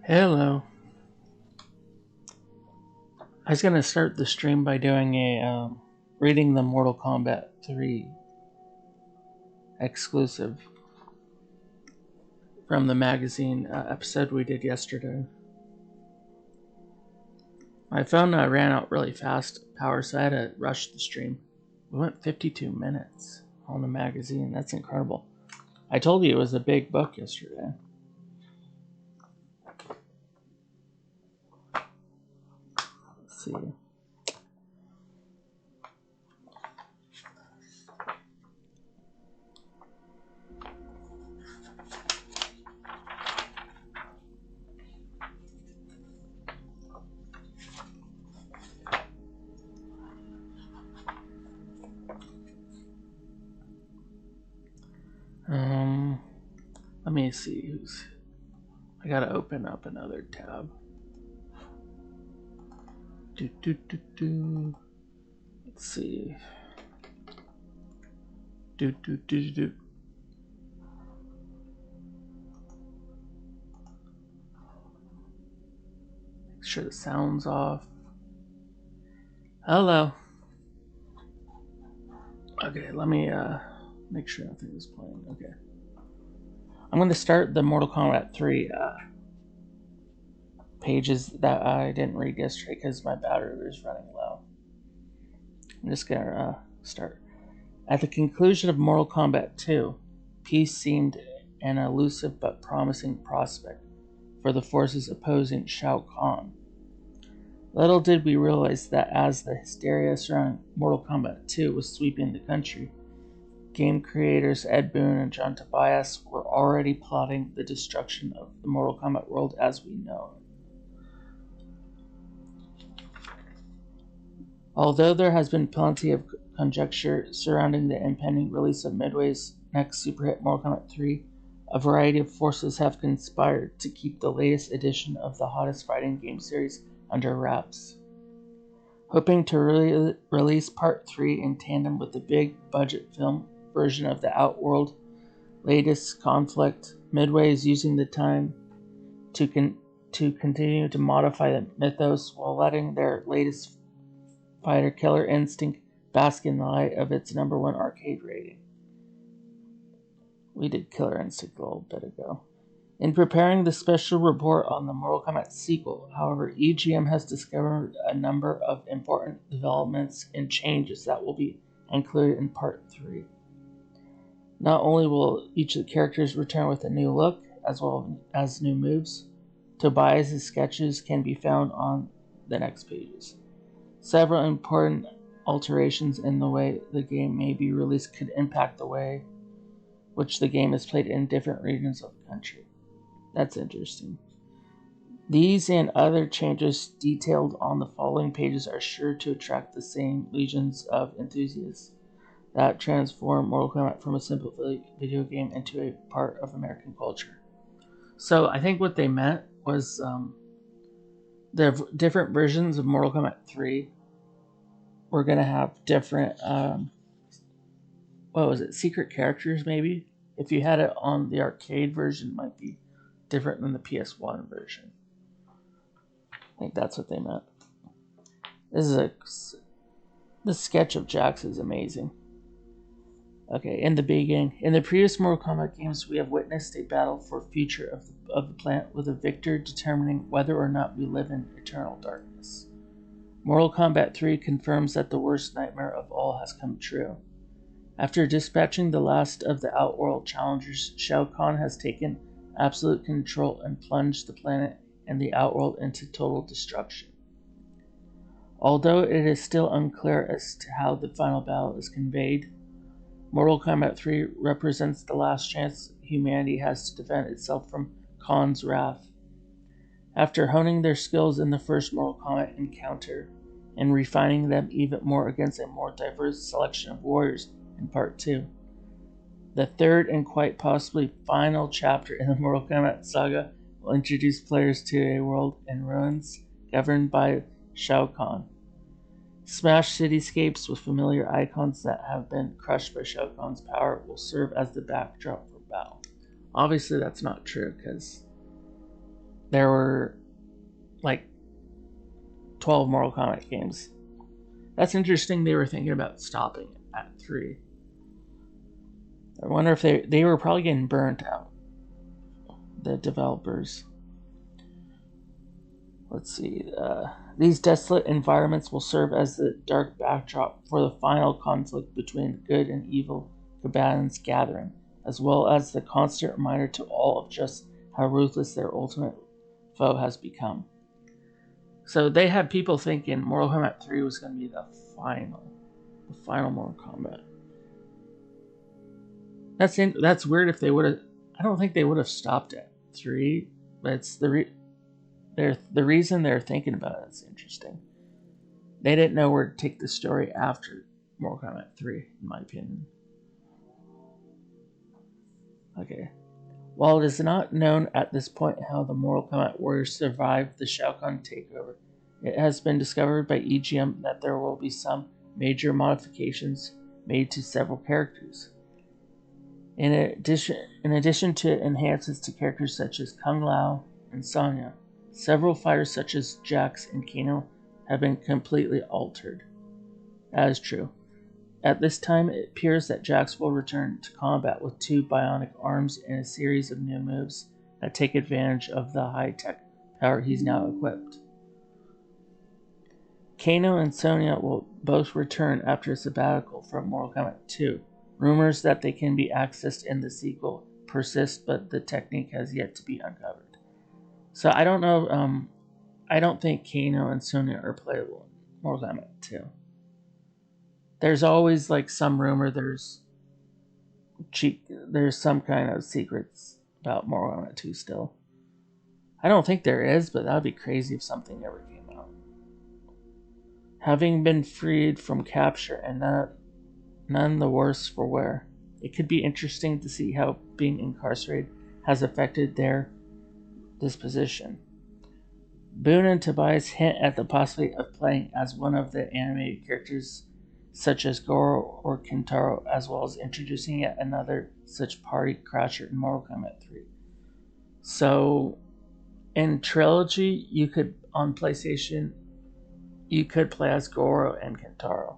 Hello. I was gonna start the stream by doing reading the Mortal Kombat 3 exclusive from the magazine episode we did yesterday. My phone ran out really fast power, so I had to rush the stream. We went 52 minutes on the magazine. That's incredible. I told you it was a big book yesterday. Let's see. Let me see who's. I gotta open up another tab. Let's see. Make sure the sound's off. Hello. Okay, let me make sure nothing is playing. Okay. I'm going to start the Mortal Kombat 3 pages that I didn't read yesterday because my battery was running low. I'm just going to start. At the conclusion of Mortal Kombat 2, peace seemed an elusive but promising prospect for the forces opposing Shao Kahn. Little did we realize that as the hysteria surrounding Mortal Kombat 2 was sweeping the country, game creators Ed Boon and John Tobias were already plotting the destruction of the Mortal Kombat world as we know it. Although there has been plenty of conjecture surrounding the impending release of Midway's next super hit Mortal Kombat 3, a variety of forces have conspired to keep the latest edition of the hottest fighting game series under wraps. Hoping to release Part 3 in tandem with the big budget film version of the Outworld latest conflict, Midway is using the time to continue to modify the mythos while letting their latest fighter, Killer Instinct, bask in the light of its #1 arcade rating. We did Killer Instinct a little bit ago. In preparing the special report on the Mortal Kombat sequel, however, EGM has discovered a number of important developments and changes that will be included in Part 3. Not only will each of the characters return with a new look, as well as new moves, Tobias' sketches can be found on the next pages. Several important alterations in the way the game may be released could impact the way which the game is played in different regions of the country. That's interesting. These and other changes detailed on the following pages are sure to attract the same legions of enthusiasts that transform Mortal Kombat from a simple video game into a part of American culture. So I think what they meant was the different versions of Mortal Kombat 3 were going to have different, secret characters maybe? If you had it on the arcade version, it might be different than the PS1 version. I think that's what they meant. The sketch of Jax is amazing. Okay, in the beginning. In the previous Mortal Kombat games, we have witnessed a battle for future of the planet, with a victor determining whether or not we live in eternal darkness. Mortal Kombat 3 confirms that the worst nightmare of all has come true. After dispatching the last of the Outworld challengers, Shao Kahn has taken absolute control and plunged the planet and the Outworld into total destruction. Although it is still unclear as to how the final battle is conveyed, Mortal Kombat 3 represents the last chance humanity has to defend itself from Khan's wrath. After honing their skills in the first Mortal Kombat encounter and refining them even more against a more diverse selection of warriors in Part 2, the third and quite possibly final chapter in the Mortal Kombat saga will introduce players to a world in ruins governed by Shao Kahn. Smashed cityscapes with familiar icons that have been crushed by Shao Kahn's power will serve as the backdrop for battle. Obviously, that's not true because there were like 12 Mortal Kombat games. That's interesting. They were thinking about stopping it at 3. I wonder if they were probably getting burnt out, the developers. Let's see. These desolate environments will serve as the dark backdrop for the final conflict between good and evil combatants gathering, as well as the constant reminder to all of just how ruthless their ultimate foe has become. So they had people thinking Mortal Kombat 3 was going to be the final Mortal Kombat. That's weird. If they would have, I don't think they would have stopped at 3, but it's the reason they're thinking about it is interesting. They didn't know where to take the story after Mortal Kombat 3, in my opinion. Okay. While it is not known at this point how the Mortal Kombat warriors survived the Shao Kahn takeover, it has been discovered by EGM that there will be some major modifications made to several characters. In addition to enhancements to characters such as Kung Lao and Sonya, several fighters such as Jax and Kano have been completely altered. That is true. At this time, it appears that Jax will return to combat with 2 bionic arms and a series of new moves that take advantage of the high-tech power he's now equipped. Kano and Sonya will both return after a sabbatical from Mortal Kombat 2. Rumors that they can be accessed in the sequel persist, but the technique has yet to be uncovered. So I don't know. I don't think Kano and Sonya are playable in Mortal Kombat 2. There's always like some rumor. There's some kind of secrets about Mortal Kombat 2 still. I don't think there is, but that would be crazy if something ever came out. Having been freed from capture and none the worse for wear, it could be interesting to see how being incarcerated has affected their disposition. Boone and Tobias hint at the possibility of playing as one of the animated characters such as Goro or Kintaro, as well as introducing yet another such party crasher in Mortal Kombat 3. So, in Trilogy, on PlayStation, you could play as Goro and Kintaro.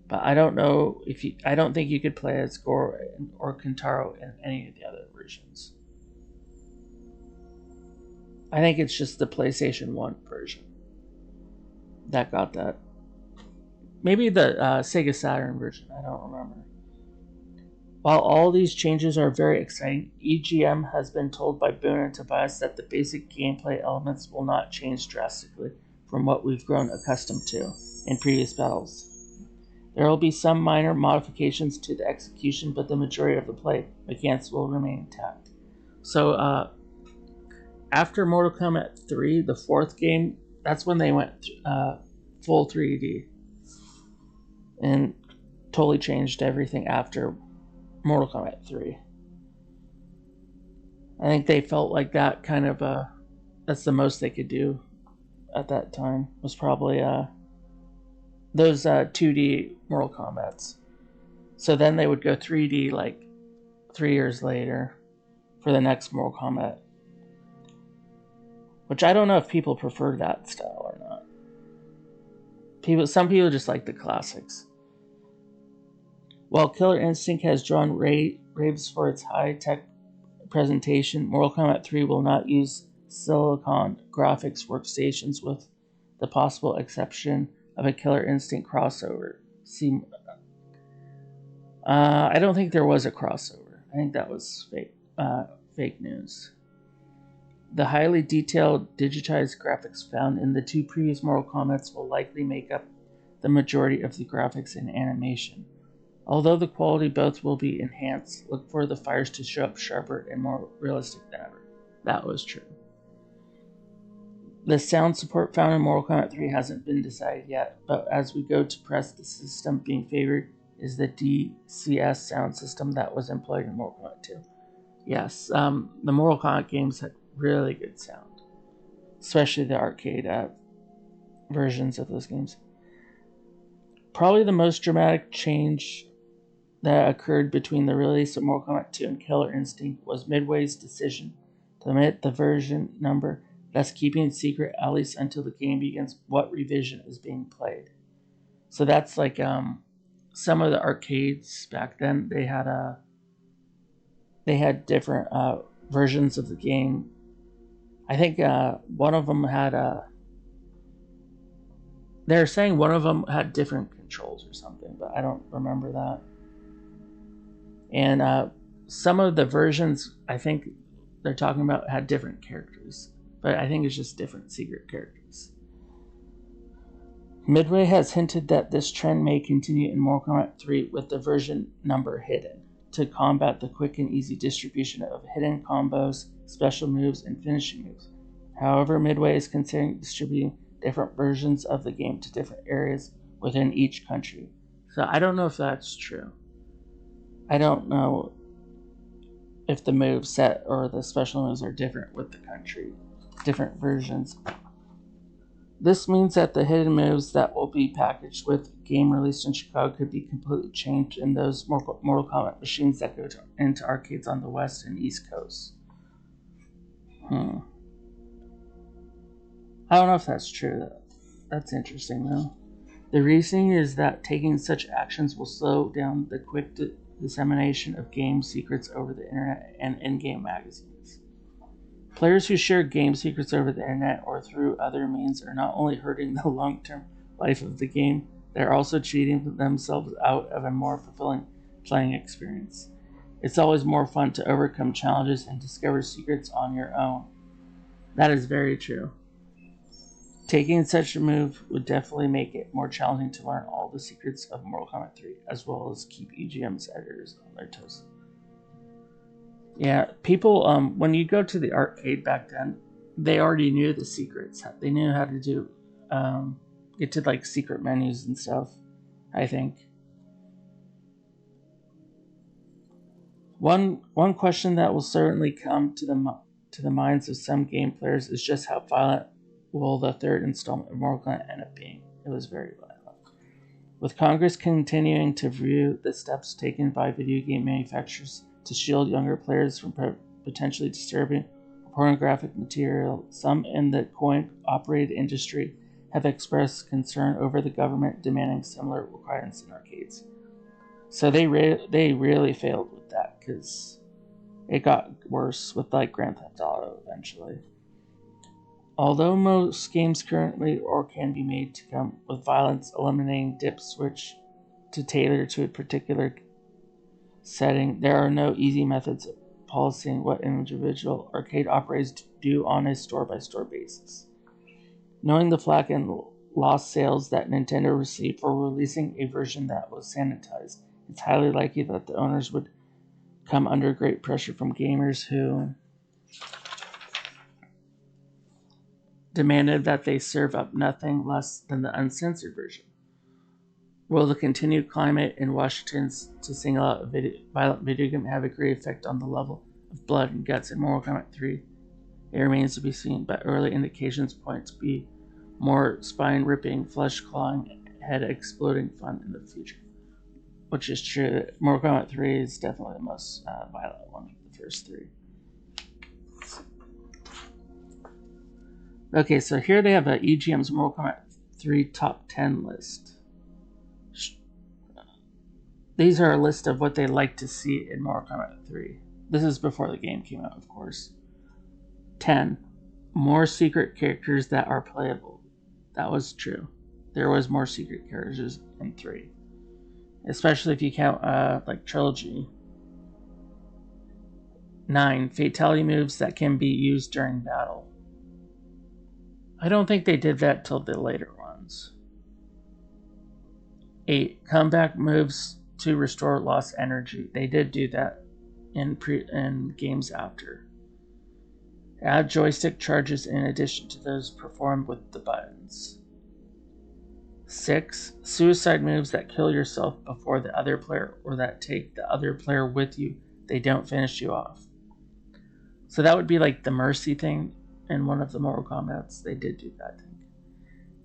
But I don't think you could play as Goro or Kintaro in any of the other versions. I think it's just the PlayStation 1 version that got that. Maybe the Sega Saturn version, I don't remember. While all these changes are very exciting, EGM has been told by Boone and Tobias that the basic gameplay elements will not change drastically from what we've grown accustomed to in previous battles. There will be some minor modifications to the execution, but the majority of the play mechanics will remain intact. So, after Mortal Kombat 3, the 4th game, that's when they went full 3D and totally changed everything after Mortal Kombat 3. I think they felt like that kind of that's the most they could do at that time, was probably those 2D Mortal Kombats. So then they would go 3D like 3 years later for the next Mortal Kombat. Which I don't know if people prefer that style or not. Some people just like the classics. While Killer Instinct has drawn raves for its high-tech presentation, Mortal Kombat 3 will not use Silicon graphics workstations with the possible exception of a Killer Instinct crossover. I don't think there was a crossover. I think that was fake news. The highly detailed digitized graphics found in the 2 previous Mortal Kombats will likely make up the majority of the graphics and animation. Although the quality both will be enhanced, look for the fires to show up sharper and more realistic than ever. That was true. The sound support found in Mortal Kombat 3 hasn't been decided yet, but as we go to press, the system being favored is the DCS sound system that was employed in Mortal Kombat 2. Yes, the Mortal Kombat games had really good sound, especially the arcade versions of those games. Probably the most dramatic change that occurred between the release of Mortal Kombat 2 and Killer Instinct was Midway's decision to omit the version number thus keeping it secret at least until the game begins what revision is being played. So that's like some of the arcades back then, they had different versions of the game. I think one of them had they're saying one of them had different controls or something, but I don't remember that. And some of the versions, I think they're talking about, had different characters, but I think it's just different secret characters. Midway has hinted that this trend may continue in Mortal Kombat 3 with the version number hidden to combat the quick and easy distribution of hidden combos, special moves, and finishing moves. However, Midway is considering distributing different versions of the game to different areas within each country. So I don't know if that's true. I don't know if the move set or the special moves are different with the country, different versions. This means that the hidden moves that will be packaged with game released in Chicago could be completely changed in those Mortal Kombat machines that go into arcades on the West and East Coast. I don't know if that's true. That's interesting, though. The reasoning is that taking such actions will slow down the quick dissemination of game secrets over the internet and in-game magazines. Players who share game secrets over the internet or through other means are not only hurting the long-term life of the game, they're also cheating themselves out of a more fulfilling playing experience. It's always more fun to overcome challenges and discover secrets on your own. That is very true. Taking such a move would definitely make it more challenging to learn all the secrets of Mortal Kombat 3, as well as keep EGM's editors on their toes. Yeah, people, when you go to the arcade back then, they already knew the secrets. They knew how to do, get to like secret menus and stuff, I think. One question that will certainly come to the minds of some game players is just how violent will the third installment of Mortal Kombat end up being. It was very violent. With Congress continuing to review the steps taken by video game manufacturers to shield younger players from potentially disturbing or pornographic material, some in the coin-operated industry have expressed concern over the government demanding similar requirements in arcades. So they really failed with that, because it got worse with like Grand Theft Auto eventually. Although most games currently or can be made to come with violence eliminating dip switch to tailor to a particular setting, there are no easy methods of policing what individual arcade operators do on a store-by-store basis. Knowing the flack and lost sales that Nintendo received for releasing a version that was sanitized, it's highly likely that the owners would come under great pressure from gamers who demanded that they serve up nothing less than the uncensored version. Will the continued climate in Washington to single out a violent video game have a great effect on the level of blood and guts in Mortal Kombat 3? It remains to be seen, but early indications point to be more spine-ripping, flesh-clawing, head-exploding fun in the future. Which is true. Mortal Kombat 3 is definitely the most violent one of the first three. Okay, so here they have EGM's Mortal Kombat 3 top 10 list. These are a list of what they like to see in Mortal Kombat 3. This is before the game came out, of course. 10. More secret characters that are playable. That was true. There was more secret characters in 3. Especially if you count like Trilogy. 9. Fatality moves that can be used during battle. I don't think they did that till the later ones. 8. Comeback moves to restore lost energy. They did do that in games after. Add joystick charges in addition to those performed with the buttons. 6. Suicide moves that kill yourself before the other player or that take the other player with you. They don't finish you off. So that would be like the mercy thing in one of the Mortal Kombats. They did do that thing.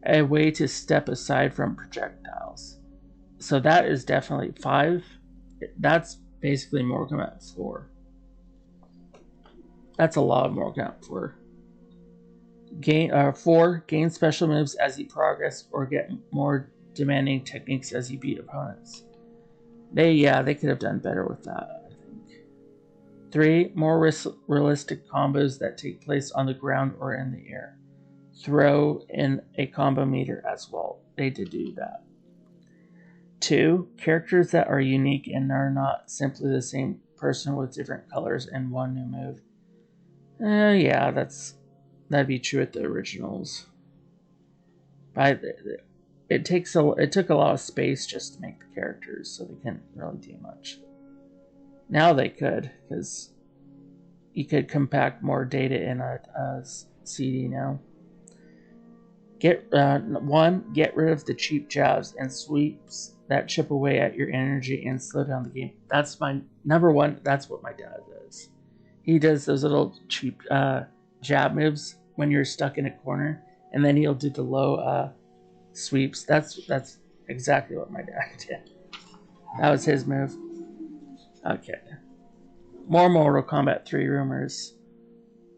A way to step aside from projectiles. So that is definitely 5. That's basically Mortal Kombat 4. That's a lot of Mortal Kombat 4. Gain special moves as you progress or get more demanding techniques as you beat opponents. They could have done better with that, I think. 3, more realistic combos that take place on the ground or in the air. Throw in a combo meter as well. They did do that. 2, characters that are unique and are not simply the same person with different colors and one new move. Yeah, that'd be true at the originals. But it took a lot of space just to make the characters, so they couldn't really do much. Now they could, because you could compact more data in a CD now. Get rid of the cheap jabs and sweeps that chip away at your energy and slow down the game. That's my number one. That's what my dad does. He does those little cheap jab moves when you're stuck in a corner, and then he'll do the low sweeps. That's exactly what my dad did. That was his move. Okay. More Mortal Kombat 3 rumors.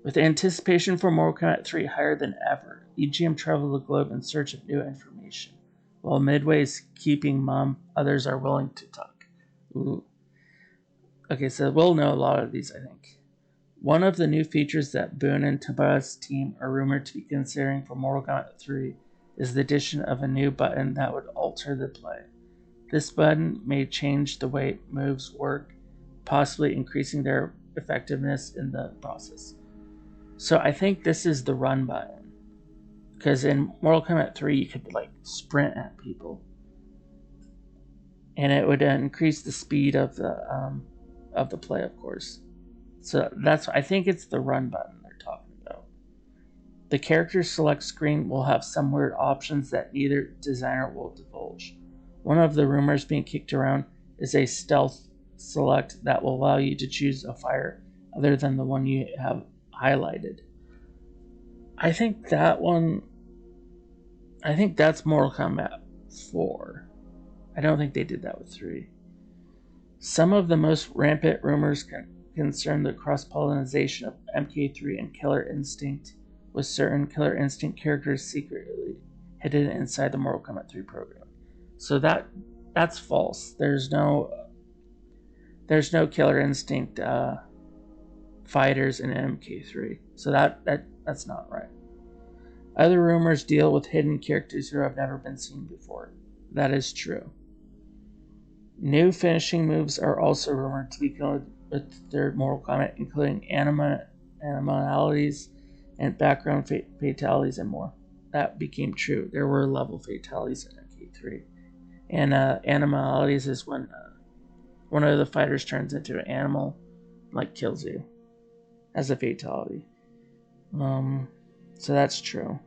With anticipation for Mortal Kombat 3 higher than ever, EGM traveled the globe in search of new information. While Midway is keeping mum, others are willing to talk. Ooh. Okay, so we'll know a lot of these, I think. One of the new features that Boone and Tobias' team are rumored to be considering for Mortal Kombat 3 is the addition of a new button that would alter the play. This button may change the way moves work, possibly increasing their effectiveness in the process. So I think this is the run button. Because in Mortal Kombat 3 you could sprint at people. And it would increase the speed of the play, of course. So I think it's the run button they're talking about. The character select screen will have some weird options that neither designer will divulge. One of the rumors being kicked around is a stealth select that will allow you to choose a fighter other than the one you have highlighted. I think that's Mortal Kombat 4. I don't think they did that with 3. Some of the most rampant rumors concern the cross-pollination of MK3 and Killer Instinct, with certain Killer Instinct characters secretly hidden inside the Mortal Kombat 3 program. So that's false. There's no Killer Instinct fighters in MK3. So that's not right. Other rumors deal with hidden characters who have never been seen before. That is true. New finishing moves are also rumored to be going with their Mortal Kombat, including animalities and background fatalities and more. That became true. There were level fatalities in MK3. And animalities is when one of the fighters turns into an animal, kills you as a fatality. So that's true.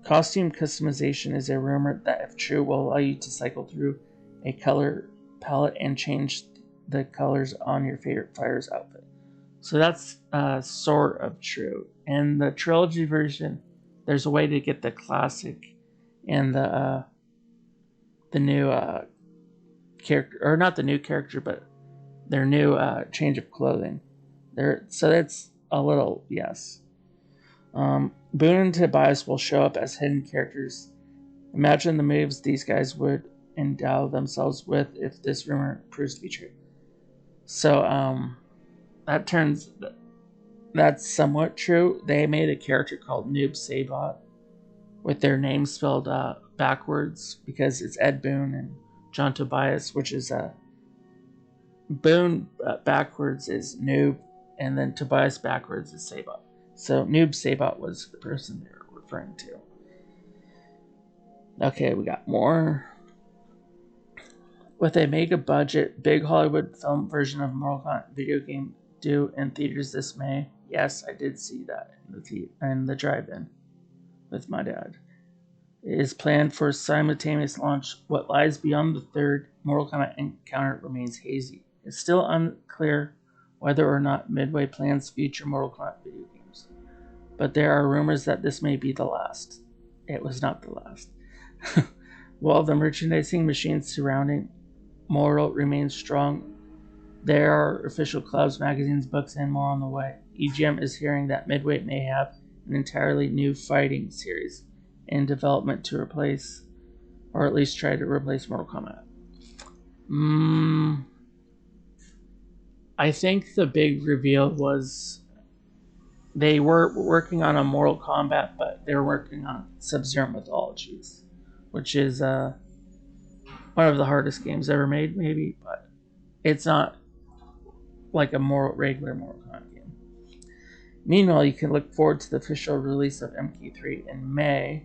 Costume customization is a rumor that, if true, will allow you to cycle through a color palette and change the colors on your favorite fighter's outfit. So that's sort of true. In the trilogy version, there's a way to get the classic and the new character, or not the new character, but their new change of clothing. So that's a little yes. Boone and Tobias will show up as hidden characters. Imagine the moves these guys would endow themselves with if this rumor proves to be true. So that's somewhat true. They made a character called Noob Saibot with their name spelled backwards because it's Ed Boon and John Tobias, which is Boone backwards is Noob, and then Tobias backwards is Saibot. So Noob Saibot was the person they were referring to. Okay, we got more. With a mega budget, big Hollywood film version of Mortal Kombat video game due in theaters this May. Yes, I did see that in the drive-in with my dad. It is planned for simultaneous launch. What lies beyond the third Mortal Kombat encounter remains hazy. It's still unclear whether or not Midway plans future Mortal Kombat video games. But there are rumors that this may be the last. It was not the last. While the merchandising machine surrounding Mortal remains strong, there are official clubs, magazines, books, and more on the way. EGM is hearing that Midway may have an entirely new fighting series in development to replace, or at least try to replace, Mortal Kombat. I think the big reveal was they were working on a Mortal Kombat, but they were working on Sub-Zero Mythologies, which is one of the hardest games ever made, maybe, but it's not like a more regular Mortal Kombat game. Meanwhile, you can look forward to the official release of MK3 in May.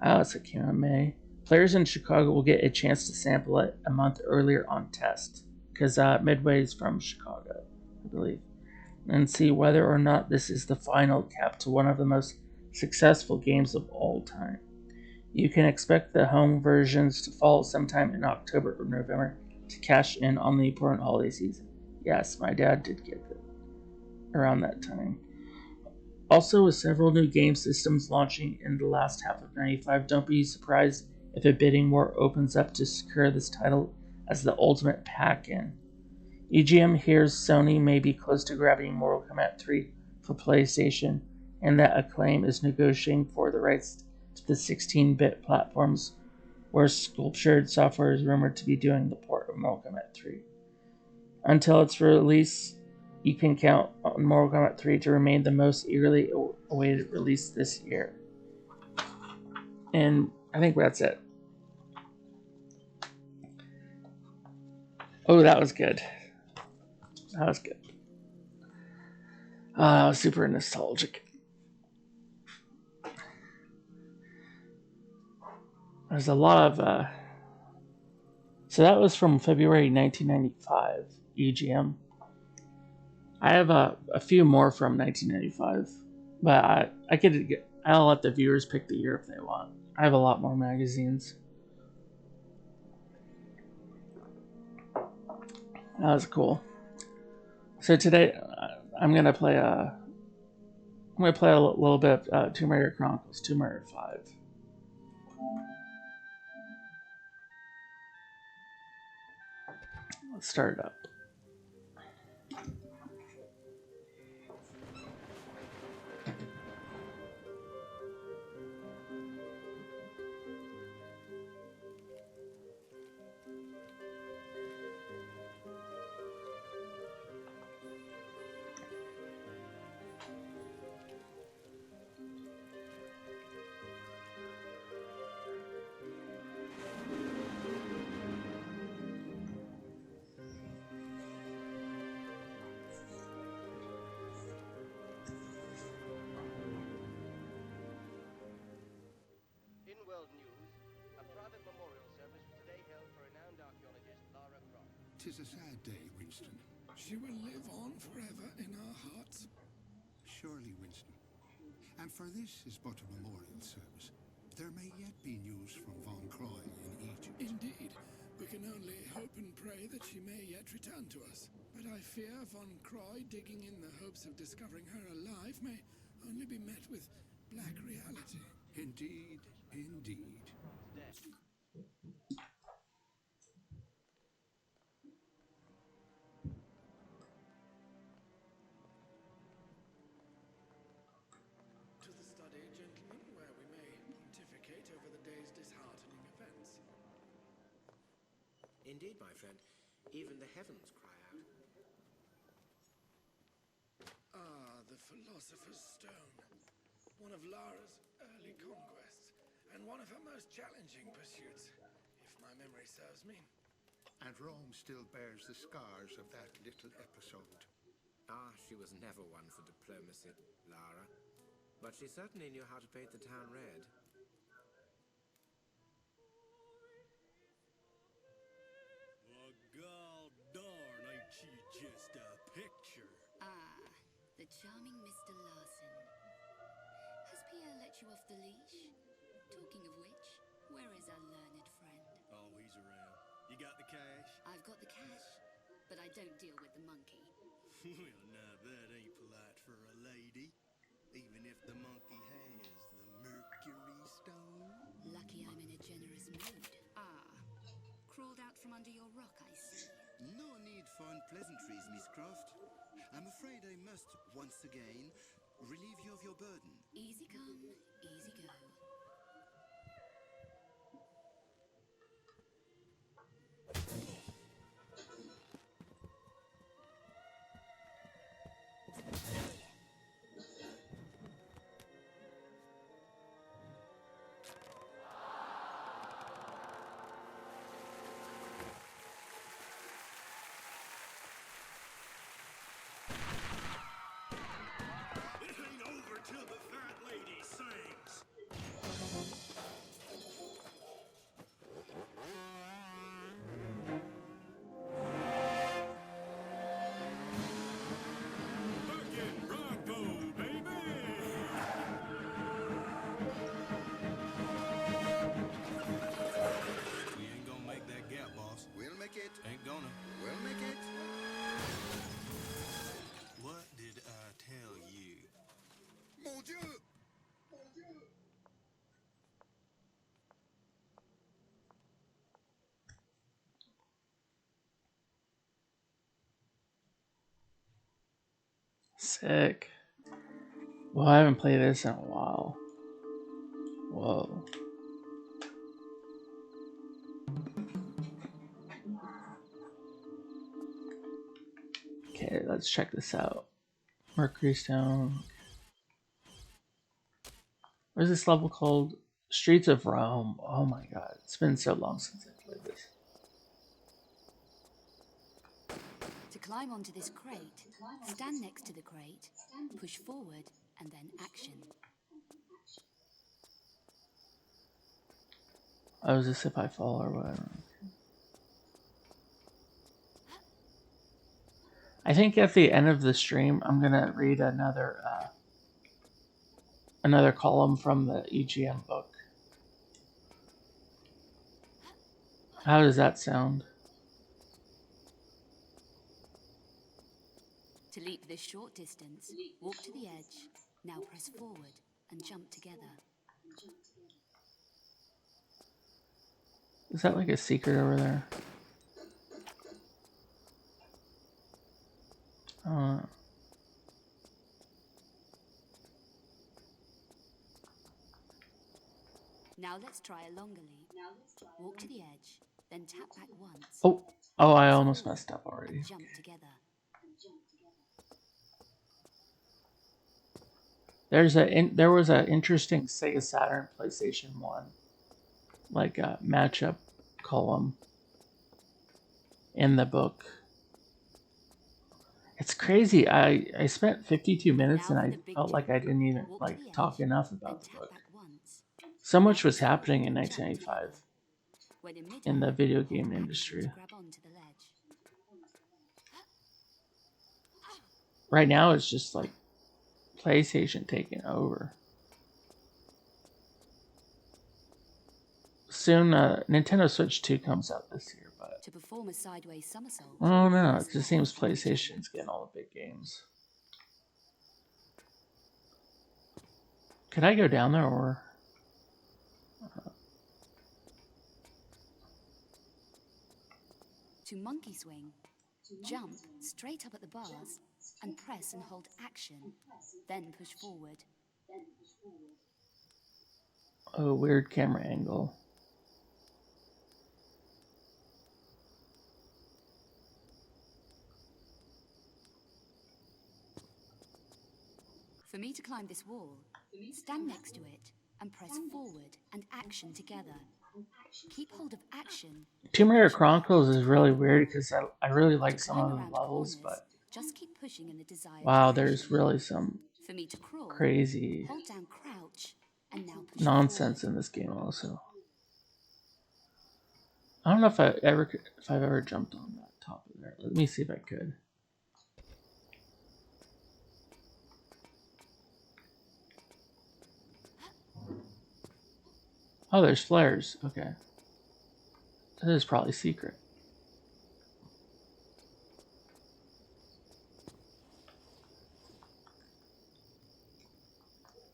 It came out in May. Players in Chicago will get a chance to sample it a month earlier on test, because Midway is from Chicago, I believe, and see whether or not this is the final cap to one of the most successful games of all time. You can expect the home versions to follow sometime in October or November to cash in on the important holiday season. Yes, my dad did get it around that time. Also, with several new game systems launching in the last half of 95, don't be surprised if a bidding war opens up to secure this title as the ultimate pack-in. EGM hears Sony may be close to grabbing Mortal Kombat 3 for PlayStation, and that Acclaim is negotiating for the rights to the 16-bit platforms where Sculptured Software is rumored to be doing the port of Mortal Kombat 3. Until its release, you can count on Mortal Kombat 3 to remain the most eagerly awaited release this year. And I think that's it. Oh, that was good. That was good. That was super nostalgic. There's a lot of... So that was from February 1995, EGM. I have a few more from 1995, but I'll let the viewers pick the year if they want. I have a lot more magazines. That was cool. So today I'm gonna play a little bit of Tomb Raider Chronicles, Tomb Raider 5. Let's start it up. Tis a sad day, Winston. She will live on forever in our hearts. Surely, Winston. And for this is but a memorial service. There may yet be news from Von Croy in Egypt. Indeed. We can only hope and pray that she may yet return to us. But I fear Von Croy, digging in the hopes of discovering her alive, may only be met with black reality. Indeed, indeed. To the study, gentlemen, where we may pontificate over the day's disheartening events. Indeed, my friend, even the heavens cry out. Ah, the Philosopher's Stone. One of Lara's early conquests, and one of her most challenging pursuits, if my memory serves me. And Rome still bears the scars of that little episode. Ah, she was never one for diplomacy, Lara. But she certainly knew how to paint the town red. Well, gol darn, ain't she just a picture? Ah, the charming Mr. Larson. Has Pierre let you off the leash? Talking of which, where is our learned friend? Oh, he's around. You got the cash? I've got the cash, but I don't deal with the monkey. Well, now that ain't polite for a lady. Even if the monkey has the Mercury Stone. Lucky I'm in a generous mood. Ah, crawled out from under your rock, I see. No need for unpleasantries, Miss Croft. I'm afraid I must, once again, Relieve you of your burden. Easy come, easy go. It ain't over till the fat lady sings. Fucking Bronco, baby! We ain't gonna make that gap, boss. We'll make it. Ain't gonna. We'll make it. What did I tell you? Mon Dieu! Sick. Well, I haven't played this in a while. Whoa. Okay, let's check this out. Mercury Stone. What is this level called? Streets of Rome. Oh my god, it's been so long since I played this. To climb onto this crate, stand next to the crate, push forward, and then action. Oh, is this if I fall or whatever? I think at the end of the stream, I'm gonna read another column from the EGM book. How does that sound? To leap this short distance, walk to the edge, now press forward and jump together. Is that like a secret over there? Now let's try a longer leap. Walk to the edge, then tap back once. Oh, I almost messed up already. Jump together. There was an interesting Sega Saturn PlayStation 1 like a matchup column in the book. It's crazy. I spent 52 minutes and I felt like I didn't even like talk enough about the book. So much was happening in 1985 in the video game industry. Right now it's just like PlayStation taking over. Soon Nintendo Switch 2 comes out this year, but To perform a sideways somersault. oh no, it just seems PlayStation's getting all the big games. Could I go down there or? To monkey swing, jump straight up at the bars and press and hold action, then push forward. Oh, weird camera angle. For me to climb this wall, stand next to it and press forward and action together. Keep hold of action. Tomb Raider Chronicles is really weird because I really like To some climb of the around levels, corners, but just keep pushing in the desired wow, direction. there's really some For me to crawl, crazy hold down crouch and now push nonsense forward. in this game also. I don't know if I've ever jumped on that top of there. Let me see if I could. Oh, there's flares. Okay. That is probably secret.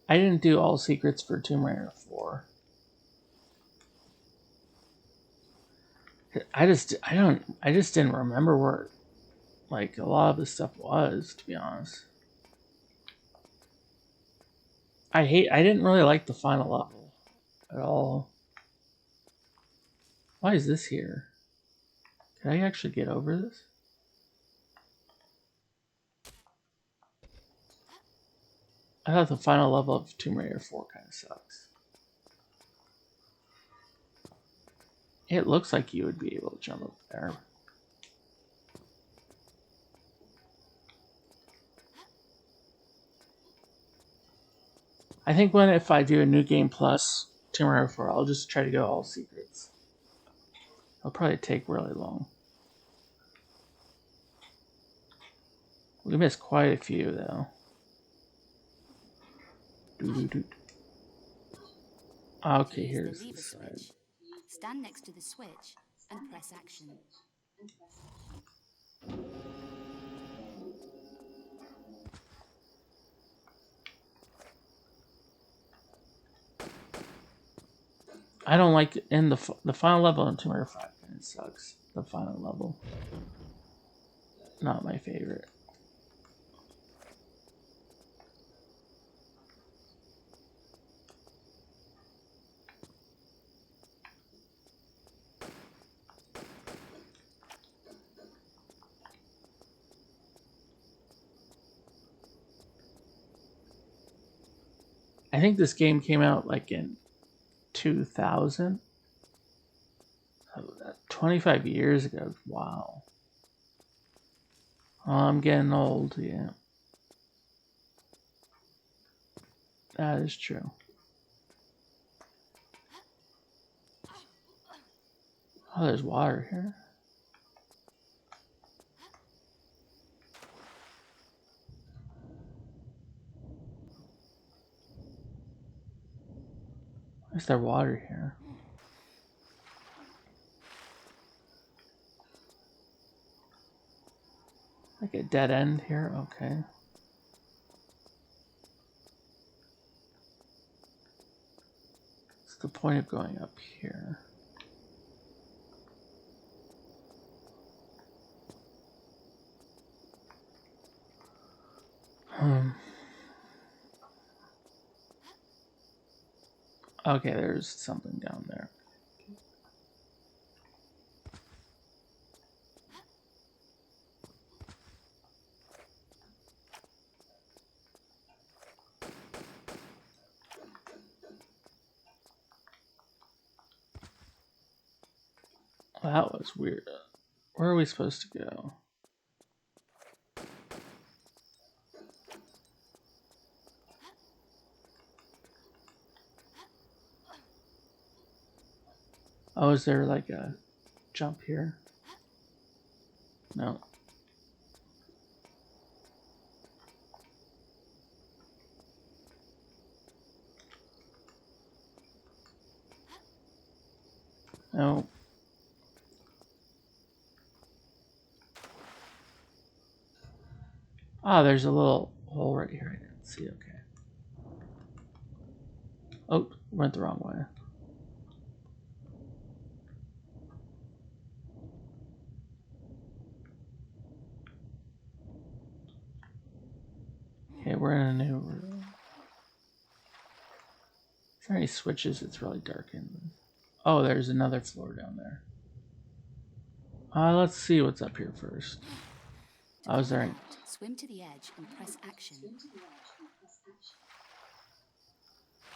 I didn't do all secrets for Tomb Raider 4. I just didn't remember where like a lot of this stuff was, to be honest. I didn't really like the final level at all. Why is this here? Can I actually get over this? I thought the final level of Tomb Raider 4 kind of sucks. It looks like you would be able to jump up there. I think if I do a New Game Plus Tomb Raider 4, I'll just try to go all secrets. It'll probably take really long. We missed quite a few though. Okay, here's the side. Stand next to the switch and press action. I don't like in the final level in Tomb Raider 5. It sucks. The final level, not my favorite. I think this game came out like in 2000. 25 years ago. Wow. Oh, I'm getting old, yeah. That is true. Oh, there's water here. Is there water here? Like a dead end here? Okay. What's the point of going up here? Okay, there's something down there. Well, that was weird. Where are we supposed to go? Oh, is there like a jump here? No. No. Ah, there's a little hole right here. I didn't see. Okay. Oh, went the wrong way. Okay, we're in a new room. Is there any switches? It's really dark in this. Oh, there's another floor down there. Let's see what's up here first. I was there. Swim to the edge and press action.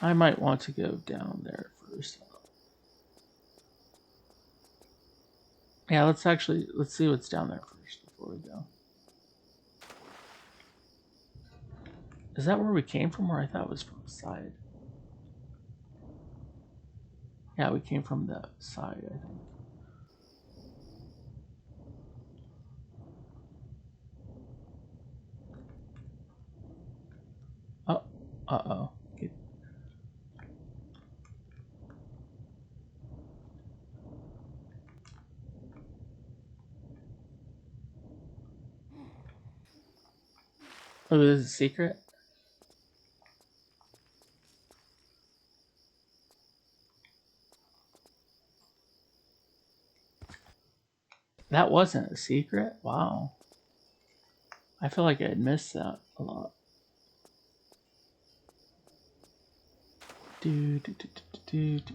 I might want to go down there first. Yeah, let's see what's down there first before we go. Is that where we came from, or I thought it was from the side? Yeah, we came from the side, I think. Oh, uh-oh. Oh, this is a secret? That wasn't a secret? Wow. I feel like I had missed that a lot. Do, do, do, do, do, do.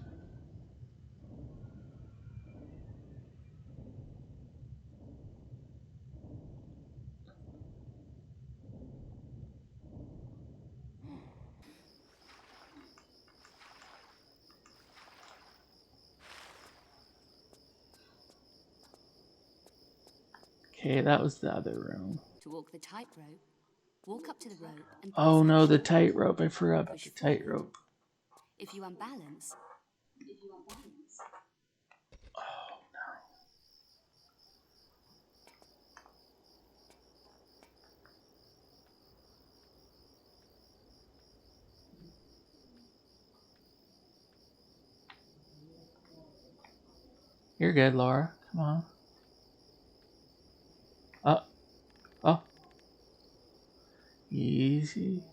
Okay, that was the other room. To walk the tightrope, walk up to the rope and Oh press no, the action. tightrope. I forgot about Push the forward. tightrope. If you unbalance, Oh no. You're good, Laura. Come on. Oh, oh. Easy.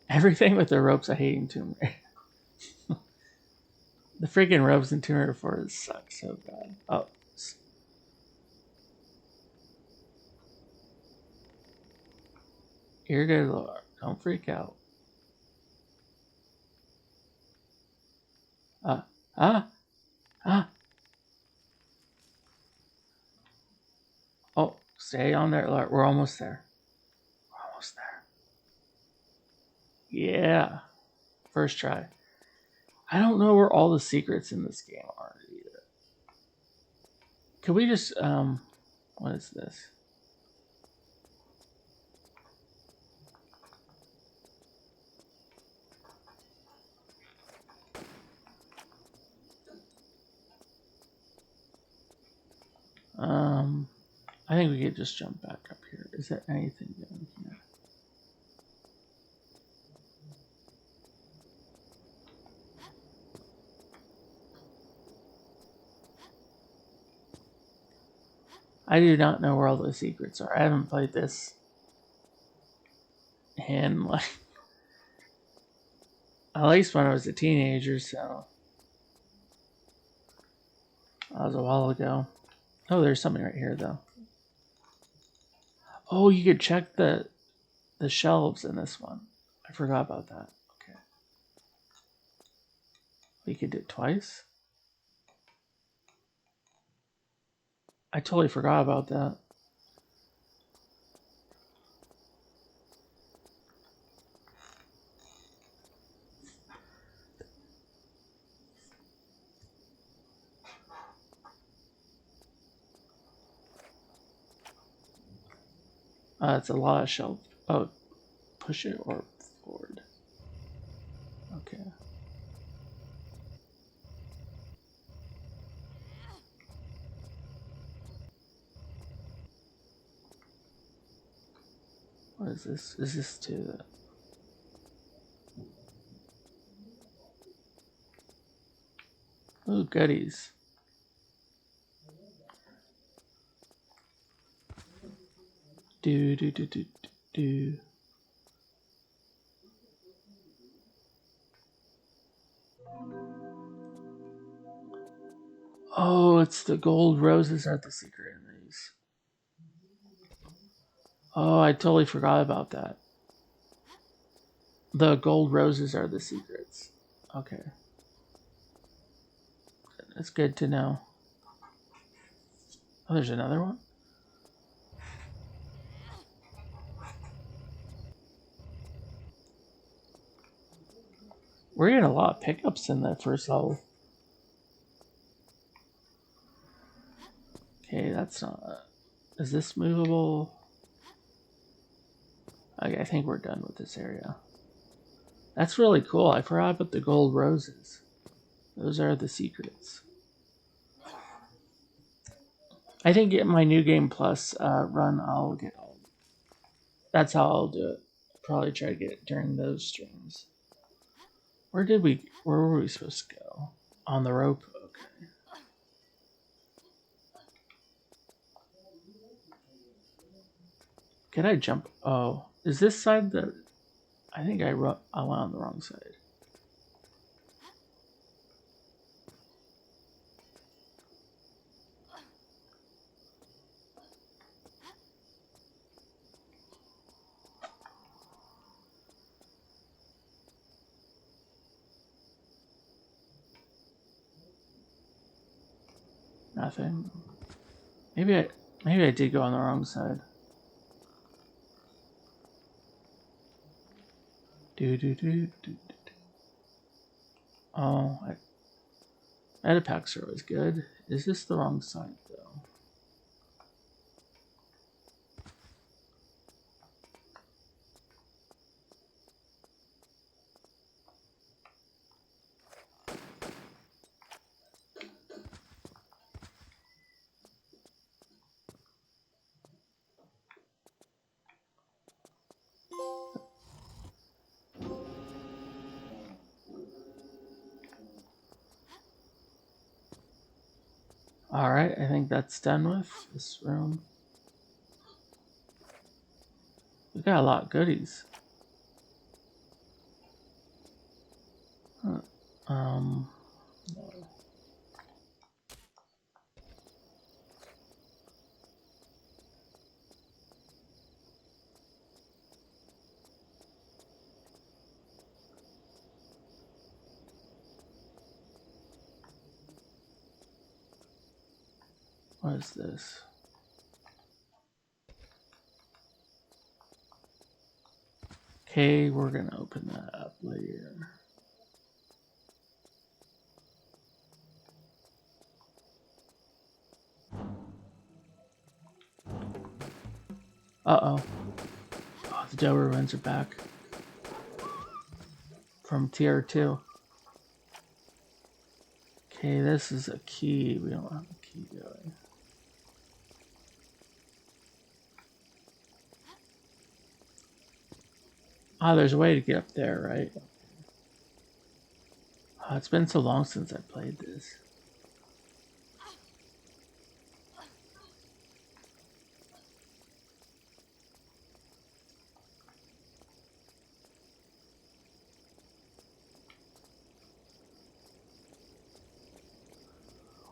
Everything with the ropes I hate in Tomb Raider. The freaking ropes in Tomb Raider 4 suck so bad. Oh. You're good, Laura. Don't freak out. Ah. Ah. Ah. Oh, stay on there, Laura. We're almost there. We're almost there. Yeah. First try. I don't know where all the secrets in this game are either. Could we just, what is this? I think we could just jump back up here. Is there anything down here? I do not know where all the secrets are. I haven't played this in like at least when I was a teenager, so that was a while ago. Oh, there's something right here though. Oh, you could check the shelves in this one. I forgot about that. Okay. We could do it twice. I totally forgot about that. It's a lot of shelf. Oh, push it or forward. Okay. What is this? Is this to the... Ooh, goodies. Do do do do do do. Oh, it's the gold roses are the secret in these. Oh, I totally forgot about that. The gold roses are the secrets. Okay. That's good to know. Oh, there's another one? We're getting a lot of pickups in that first level. Okay, that's not... Is this movable? Okay, I think we're done with this area. That's really cool. I forgot about the gold roses. Those are the secrets. I think in my New Game Plus run, I'll get all. That's how I'll do it. Probably try to get it during those streams. Where were we supposed to go? On the rope? Okay. Can I jump? Oh, is this side the... I think I went on the wrong side. Nothing. Maybe I did go on the wrong side. Oh, Medipacks are always good. Is this the wrong side though? Alright, I think that's done with this room. We got a lot of goodies. Huh. No. What is this? Okay, we're gonna open that up later. Uh-oh. Oh, the Dobermans are back. From tier 2. Okay, this is a key. We don't have a key going. Oh, there's a way to get up there, right? Oh, it's been so long since I played this.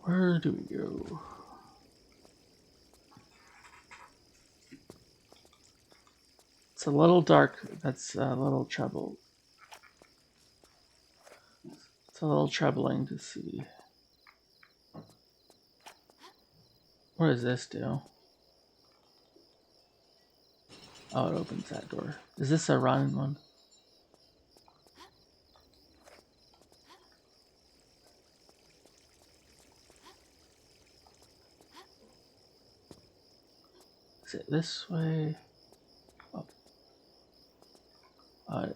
Where do we go? It's a little dark. That's a little trouble. It's a little troubling to see. What does this do? Oh, it opens that door. Is this a run one? Is it this way? Oh. Alright.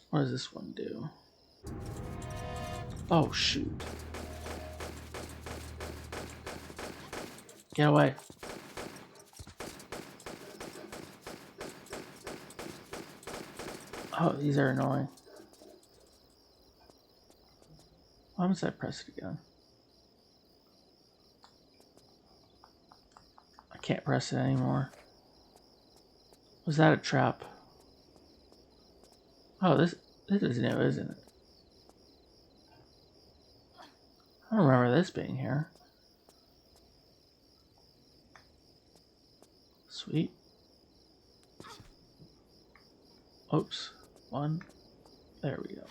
What does this one do? Oh, shoot. Get away. Oh, these are annoying. Why must I press it again? I can't press it anymore. Was that a trap? Oh, this is new, isn't it? I don't remember this being here. Sweet. Oops. One. There we go.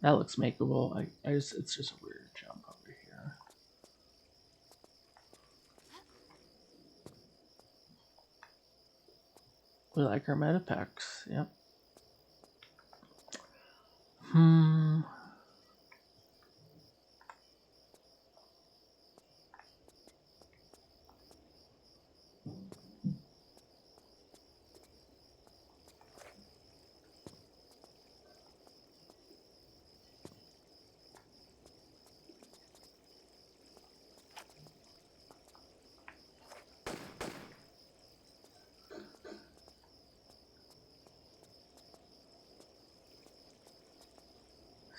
That looks makeable. It's just a weird jump over here. We like our meta packs. Yep.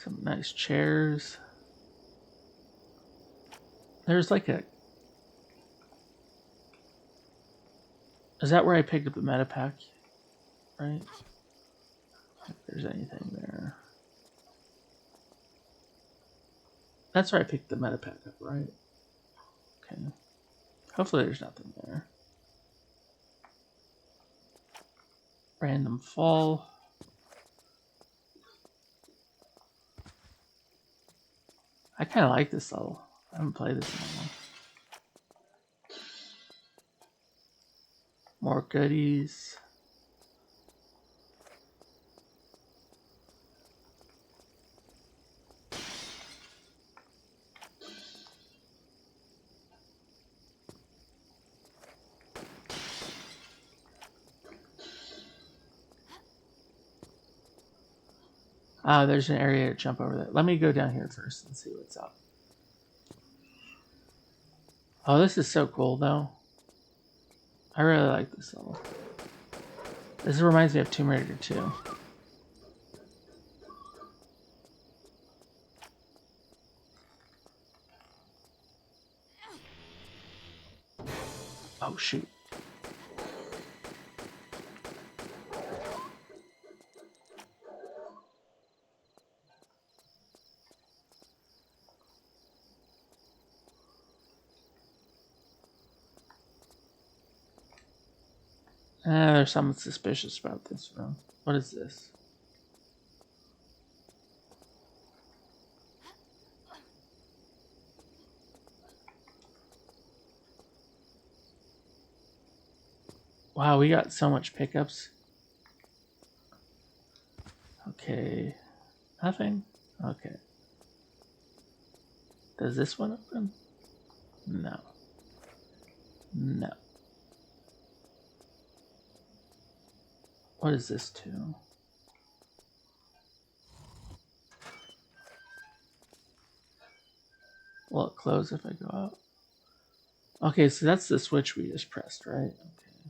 Some nice chairs. There's like a... Is that where I picked up the meta pack? Right? If there's anything there. That's where I picked the meta pack up, right? Okay. Hopefully there's nothing there. Random fall. I kind of like this level. I haven't played this in a while. More goodies. Ah, there's an area to jump over there. Let me go down here first and see what's up. Oh, this is so cool, though. I really like this level. This reminds me of Tomb Raider 2. Oh, shoot. There's something suspicious about this room. What is this? Wow, we got so much pickups. Okay. Nothing? Okay. Does this one open? No. No. What is this too? Will it close if I go out? Okay, so that's the switch we just pressed, right? Okay.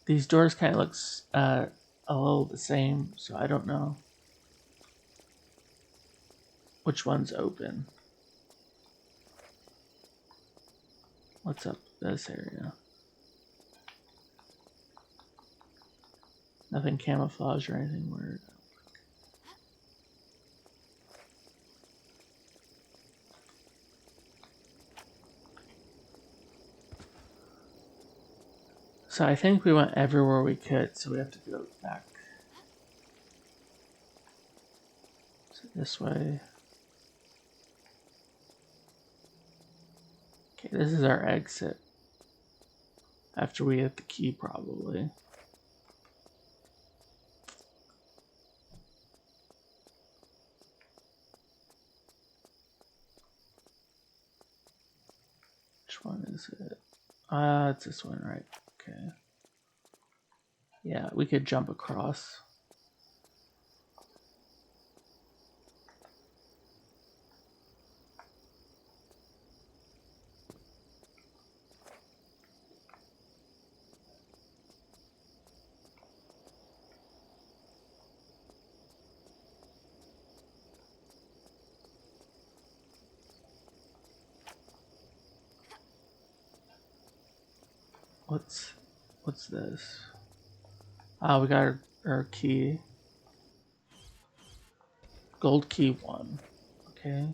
These doors kind of look a little the same, so I don't know which one's open. What's up this area? Nothing camouflage or anything weird. So I think we went everywhere we could, so we have to go back. So this way. Okay, this is our exit. After we hit the key, probably. Which one is it? It's this one, right? Okay. Yeah, we could jump across. What's this? We got our key. Gold key 1. Okay.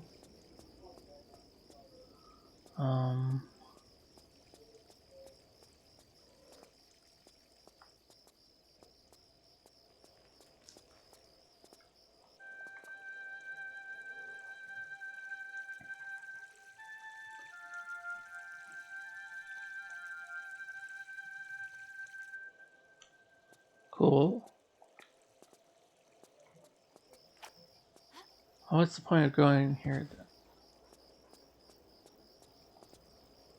Cool. Oh, what's the point of going here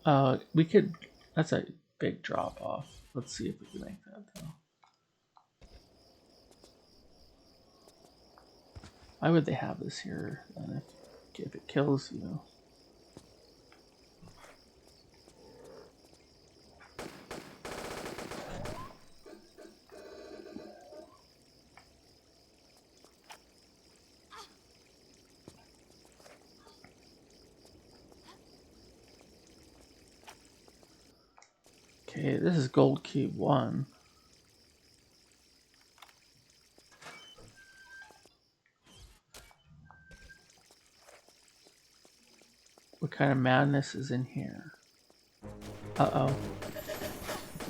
then? We could. That's a big drop off. Let's see if we can make that though. Why would they have this here then if it kills you? Okay, this is gold key 1. What kind of madness is in here? Uh-oh.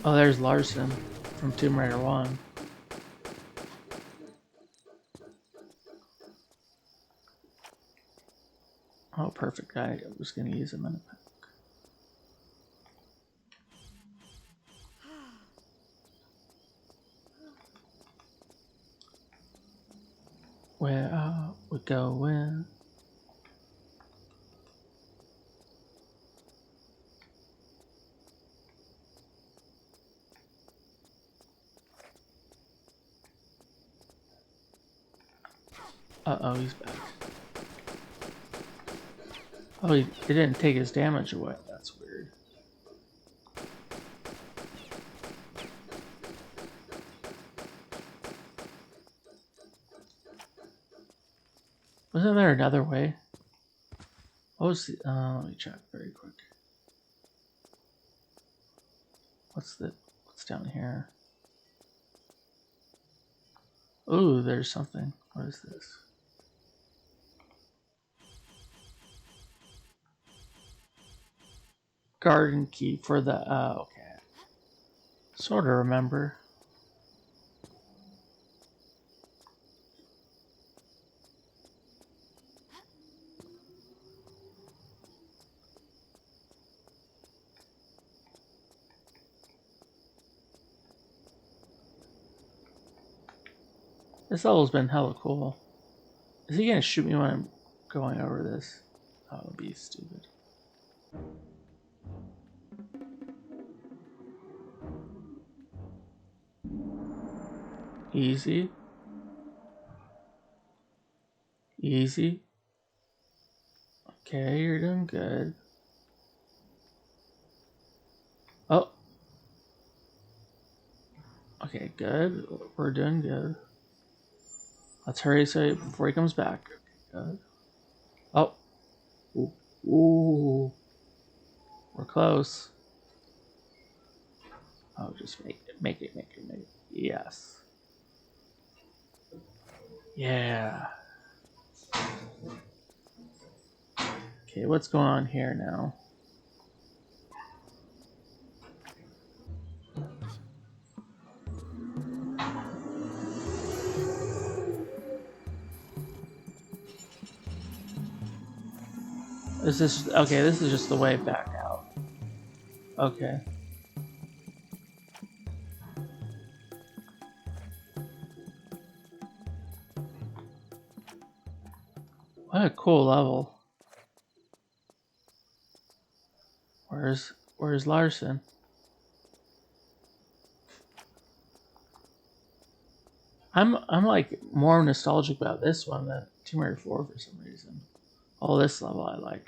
Oh, there's Larson from Tomb Raider 1. Oh, perfect. I was going to use him in a pack. Where are we going? Uh-oh, he's back. Oh, he didn't take his damage away. That's weird. Wasn't there another way? What was the... let me check very quick. What's down here? Ooh, there's something. What is this? Garden key for the... okay. Sort of remember. This level's been hella cool. Is he gonna shoot me when I'm going over this? Oh, it'll be stupid. Easy. Easy. Okay, you're doing good. Oh. Okay, good. We're doing good. Let's hurry so before he comes back. Okay, good. Oh. Ooh. Ooh. We're close. Oh, just make it. Yes. Yeah. Okay, what's going on here now? Is this okay? This is just the way back out. Okay. What a cool level. Where's Larson? I'm like more nostalgic about this one than Tomb Raider 4 for some reason. Oh, this level I like.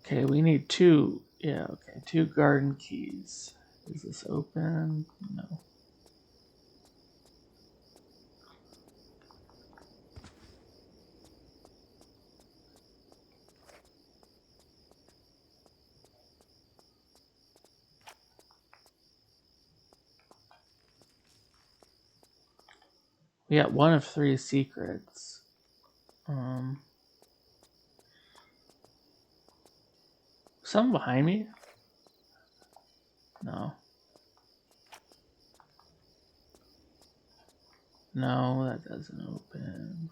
Okay, we need two. Yeah, okay, 2 garden keys. Is this open? No. We got 1 of 3 secrets. Something behind me? No. No, that doesn't open.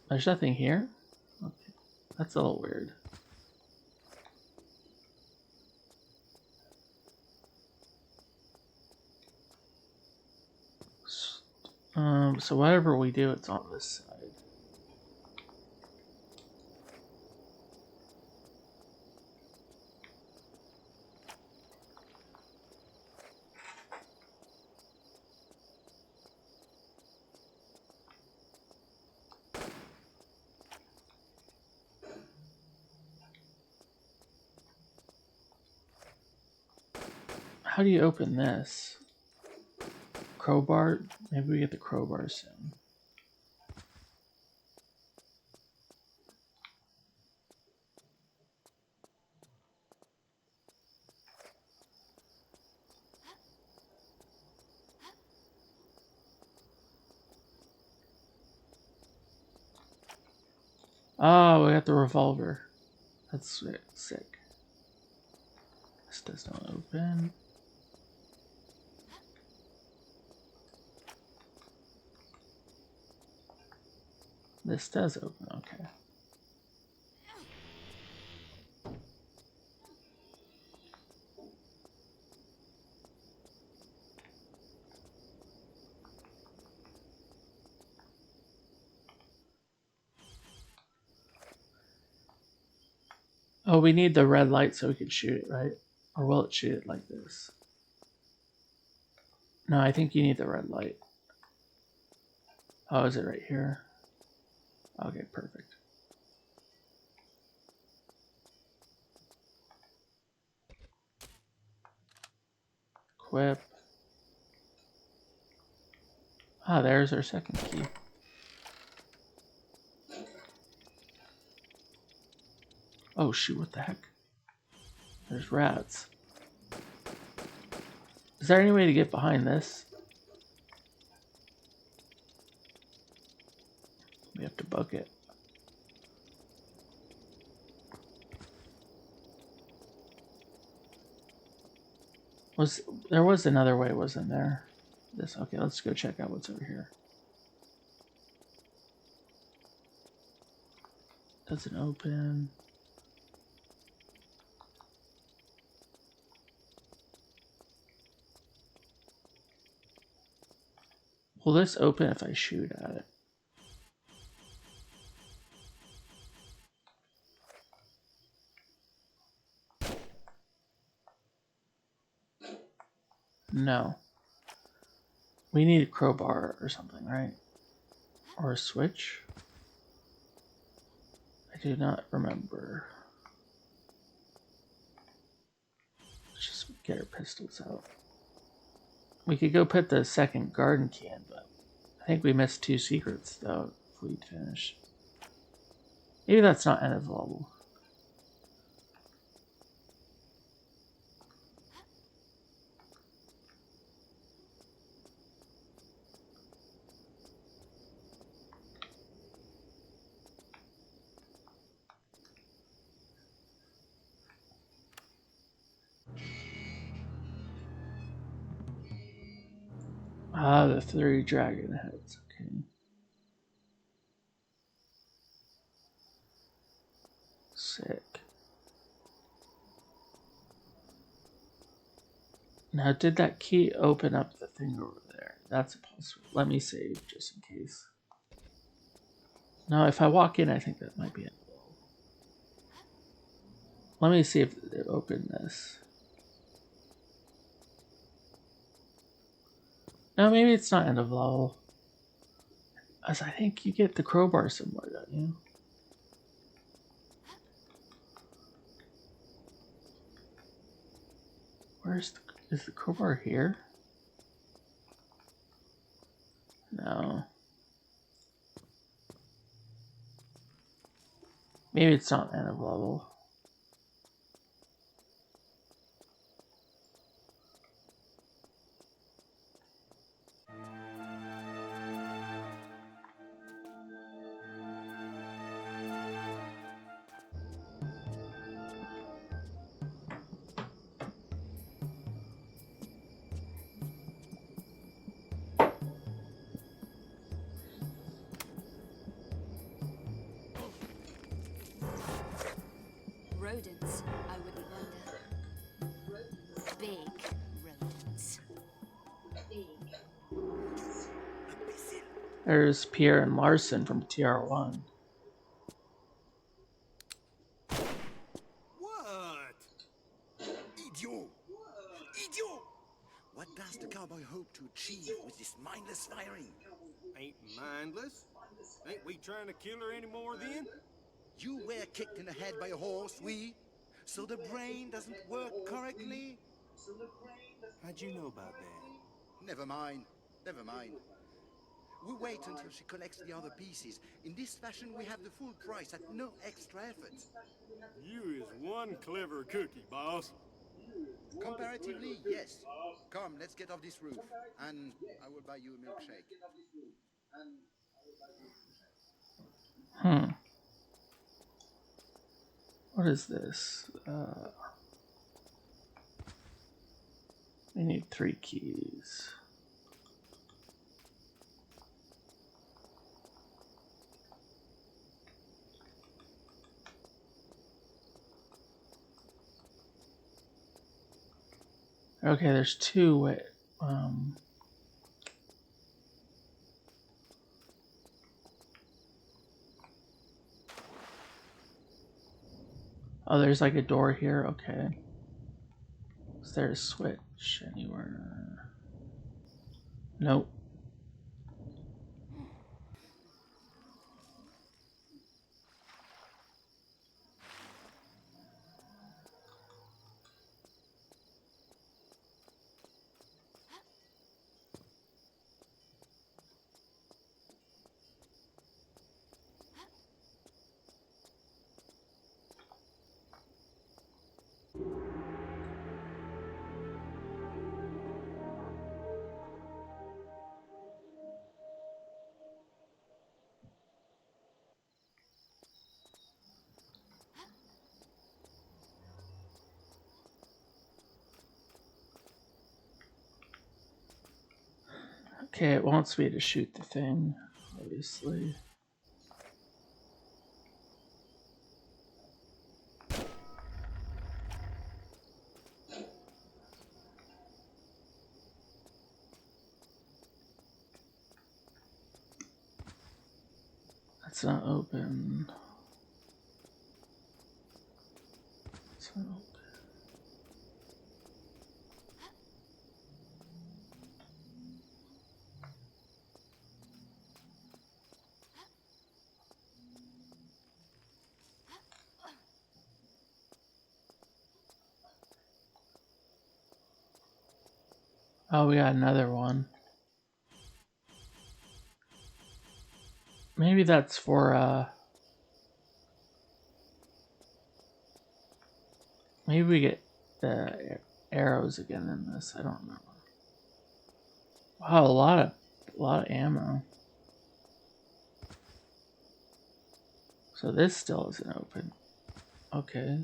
There's nothing here? Okay. That's a little weird. So whatever we do, it's on this side. How do you open this? Crowbar? Maybe we get the crowbar soon. Oh, we got the revolver. That's sick. This does not open. This does open, okay. Oh, we need the red light so we can shoot it, right? Or will it shoot it like this? No, I think you need the red light. Oh, is it right here? Okay, perfect. Equip. Ah, there's our second key. Oh shoot, what the heck? There's rats. Is there any way to get behind this? We have to bug it. There was another way, wasn't there? This, okay, let's go check out what's over here. Doesn't open. Will this open if I shoot at it? No. We need a crowbar or something, right? Or a switch? I do not remember. Let's just get our pistols out. We could go put the second garden key in, but I think we missed 2 secrets though if we'd finished. Maybe that's not end of level. Ah, the 3 dragon heads. Okay. Sick. Now, did that key open up the thing over there? That's a possible. Let me save just in case. No, if I walk in, I think that might be it. Let me see if it opened this. No, maybe it's not end of level. As I think you get the crowbar somewhere, don't you? Is the crowbar here? No. Maybe it's not end of level. Rodents, I wouldn't wonder. Big rodents. There's Pierre and Larson from TR1. What? Idiot! Idiot! What does the cowboy hope to achieve with this mindless firing? Ain't mindless. Ain't we trying to kill her anymore then? You were kicked in the head by a horse, so the brain doesn't work correctly? How'd you know about that? Never mind, never mind. We wait until she collects the other pieces. In this fashion, we have the full price at no extra effort. You is one clever cookie, boss. Comparatively, yes. Come, let's get off this roof, and I will buy you a milkshake. What is this? We need 3 keys. Okay, there's 2 way. Oh, there's like a door here. Okay. Is there a switch anywhere? Nope. Okay, it wants me to shoot the thing, obviously. That's not open. It's not open. Oh, we got another one. Maybe that's for, maybe we get the arrows again in this. I don't remember. Wow, a lot of ammo. So this still isn't open. Okay.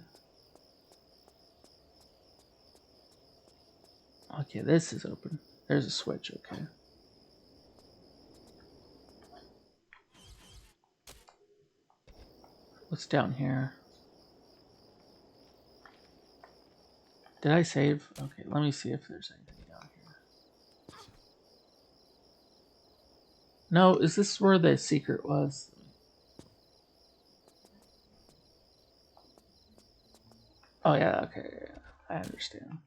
Okay, this is open. There's a switch, okay. What's down here? Did I save? Okay, let me see if there's anything down here. No, is this where the secret was? Oh yeah, okay, yeah, I understand.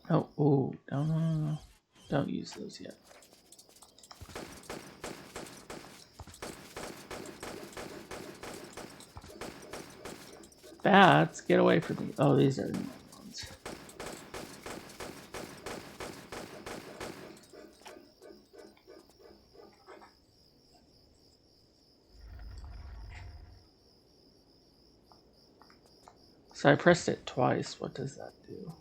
Oh, oh, no. Don't use those yet. Bats, get away from me. Oh, these are the ones. So I pressed it twice. What does that do?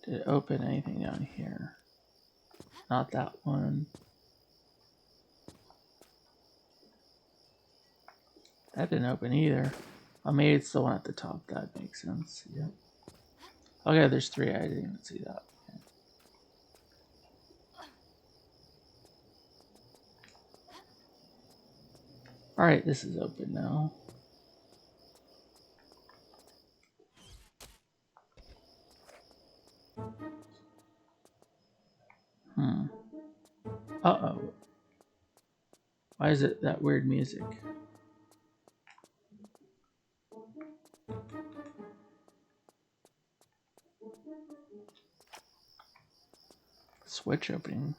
Did it open anything down here? Not that one. That didn't open either. Oh, maybe it's the one at the top. That makes sense. Yep. Okay, there's 3. I didn't even see that. Okay. Alright, this is open now. Uh-oh. Why is it that weird music? Switch opening.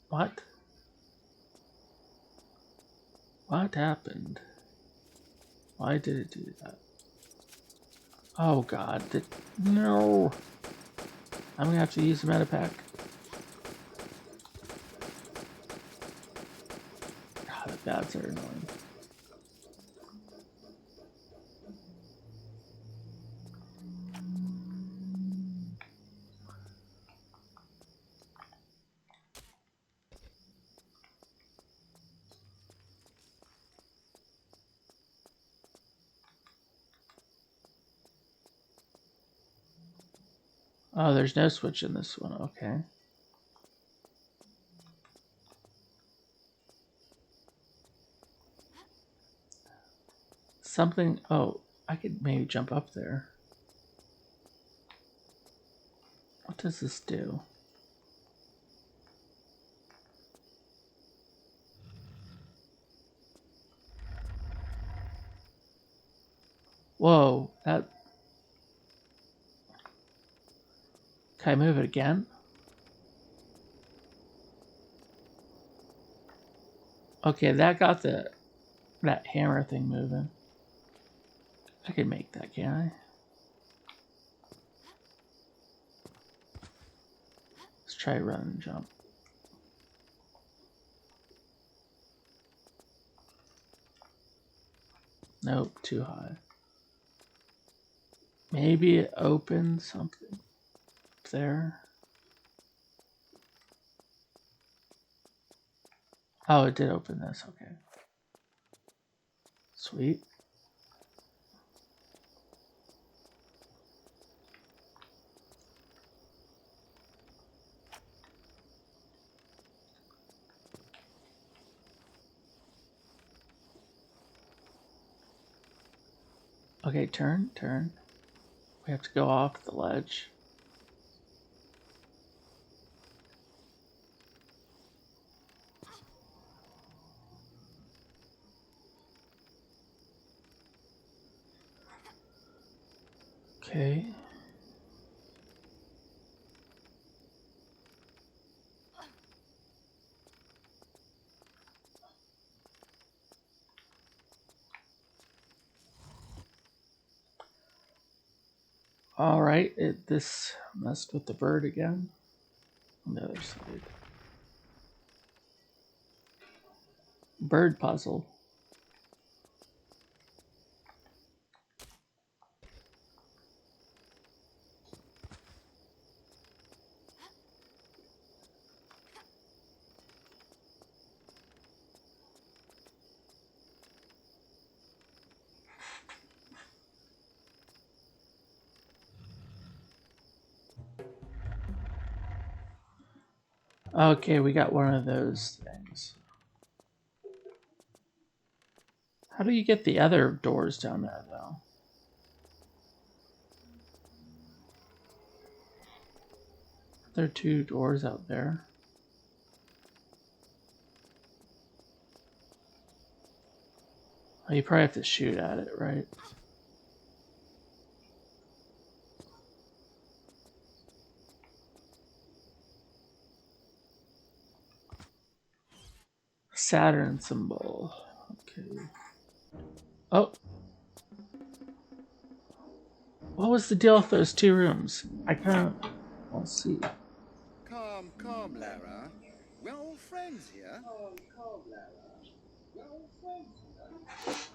What? What happened? Why did it do that? Oh god, no. I'm gonna have to use the meta pack. God, the bats are annoying. Oh, there's no switch in this one. Okay. Something. Oh, I could maybe jump up there. What does this do? Whoa, that... Can I move it again? Okay, that got that hammer thing moving. I can make that, can I? Let's try run and jump. Nope, too high. Maybe it opened something up there. Oh, it did open this, okay. Sweet. Okay, turn. We have to go off the ledge. Okay. Alright, this messed with the bird again. On the other side. Bird puzzle. Okay, we got one of those things. How do you get the other doors down there, though? There are two doors out there. Oh, you probably have to shoot at it, right? Saturn symbol. Okay. Oh. What was the deal with those two rooms? I can't... I'll see. Calm, Lara. We're all friends here.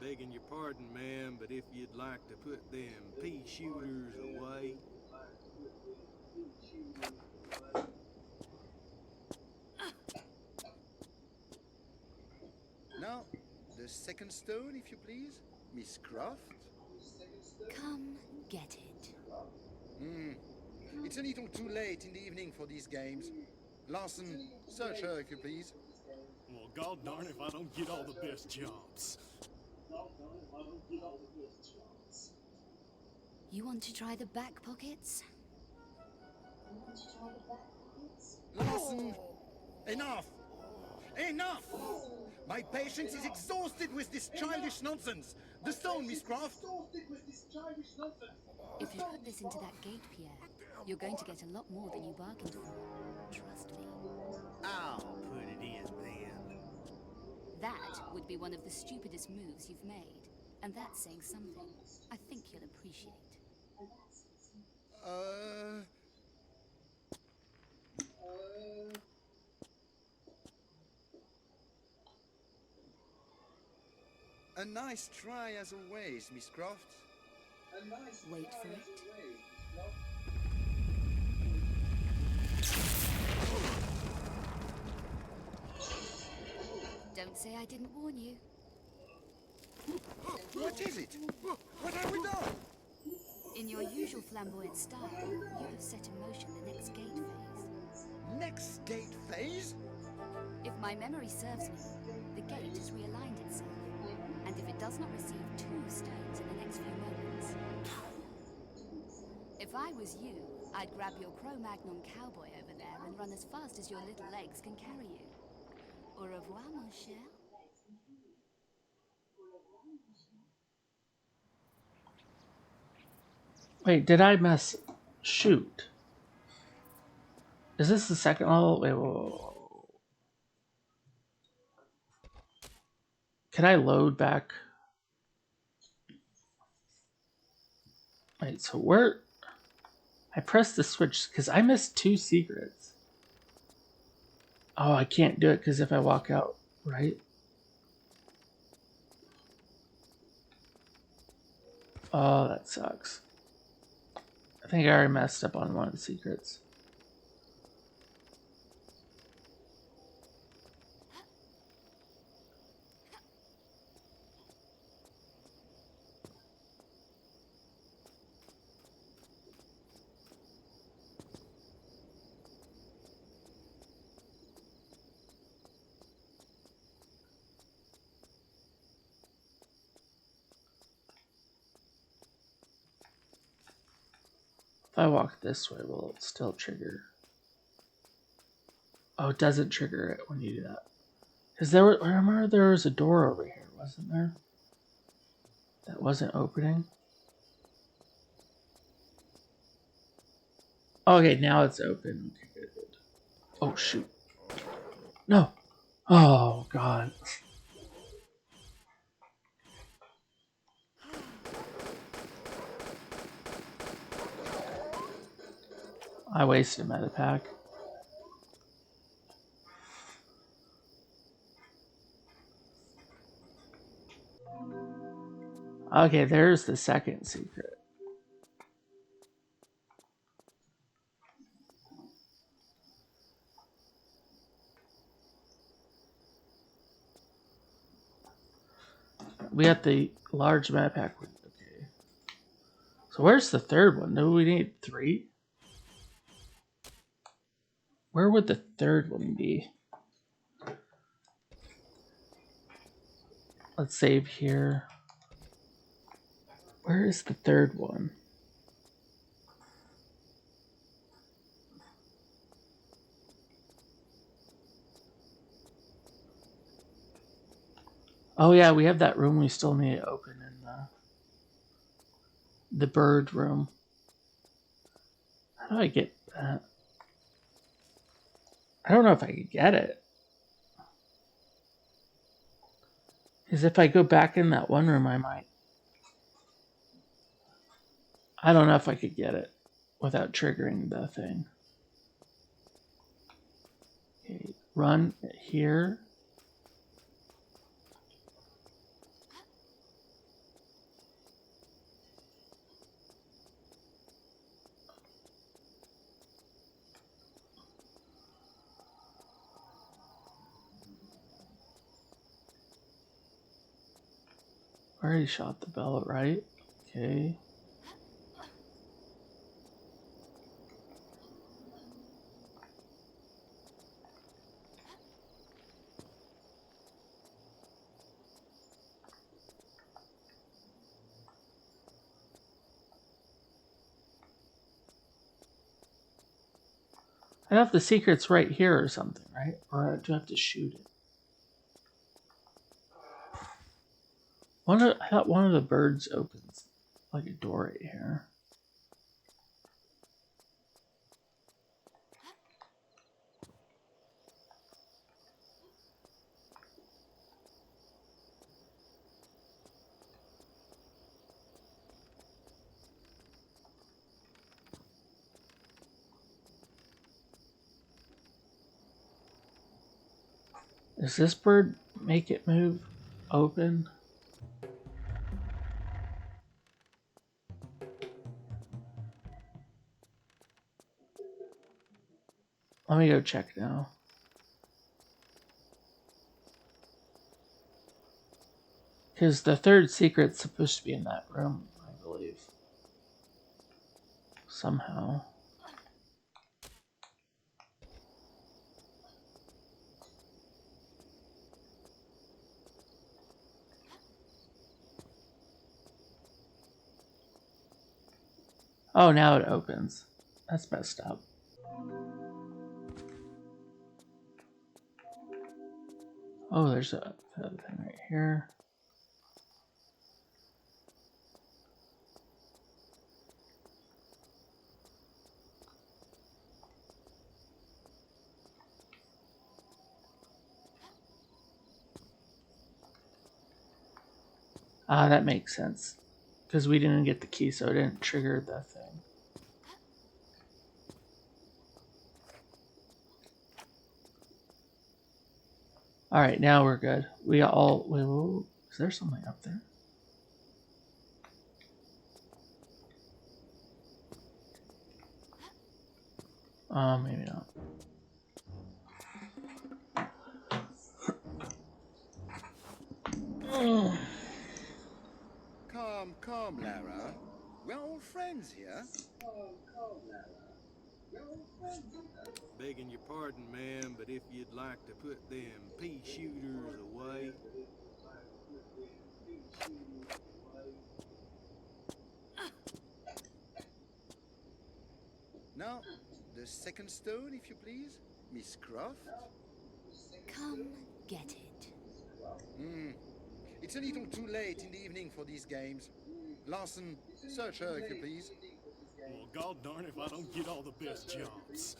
Begging your pardon, ma'am, but if you'd like to put them pea shooters away. Now, the second stone, if you please, Miss Croft. Come get it. It's a little too late in the evening for these games. Larson, search her, if you please. Well, god darn if I don't get all the best jobs. You want to try the back pockets? Larson, enough! Enough! My patience is exhausted with this childish nonsense. The stone, Miss Croft. If you put this into that gate, Pierre, you're going to get a lot more than you bargained for. Trust me. I'll put it in then. That would be one of the stupidest moves you've made. And that's saying something. I think you'll appreciate. A nice try as always, Miss Croft. Wait for it. Don't say I didn't warn you. What is it? What have we done? In your usual flamboyant style, you have set in motion the next gate phase. Next gate phase? If my memory serves me, the gate has realigned itself. And if it does not receive 2 stones in the next few moments... If I was you, I'd grab your Cro-Magnon cowboy over there and run as fast as your little legs can carry you. Au revoir, mon cher. Wait, did I mess? Shoot. Is this the second level? Wait, whoa. Can I load back? Wait, so where? I pressed the switch because I missed 2 secrets. Oh, I can't do it because if I walk out, right? Oh, that sucks. I think I already messed up on one of the secrets. If I walk this way, will it still trigger? Oh, it doesn't trigger it when you do that. Because I remember there was a door over here, wasn't there? That wasn't opening. Okay, now it's open. Okay, good. Oh, shoot. No. Oh, God. I wasted a medipack. Okay, there's the second secret. We got the large medipack. Okay. So where's the third one? Do we need 3? Where would the third one be? Let's save here. Where is the third one? Oh yeah, we have that room we still need to open in the bird room. How do I get that? I don't know if I could get it. Because if I go back in that one room, I might. I don't know if I could get it without triggering the thing. Okay, run here. I already shot the bell, right? Okay. I have the secret's right here or something, right? Or do I have to shoot it? I thought one of the birds opens like a door right here. Does this bird make it move open? Let me go check now. Because the third secret's supposed to be in that room, I believe. Somehow. Oh, now it opens. That's messed up. Oh, there's a thing right here. Ah, that makes sense. Because we didn't get the key, so it didn't trigger the thing. Alright, now we're good. We all... Wait, whoa, is there something up there? Maybe not. Calm, Lara. We're all friends here. Begging your pardon, ma'am, but if you'd like to put them pea shooters away. Now, the second stone, if you please, Miss Croft. Come get it. It's a little too late in the evening for these games. Larson, search her, if you please. Well, god darn if I don't get all the best jobs.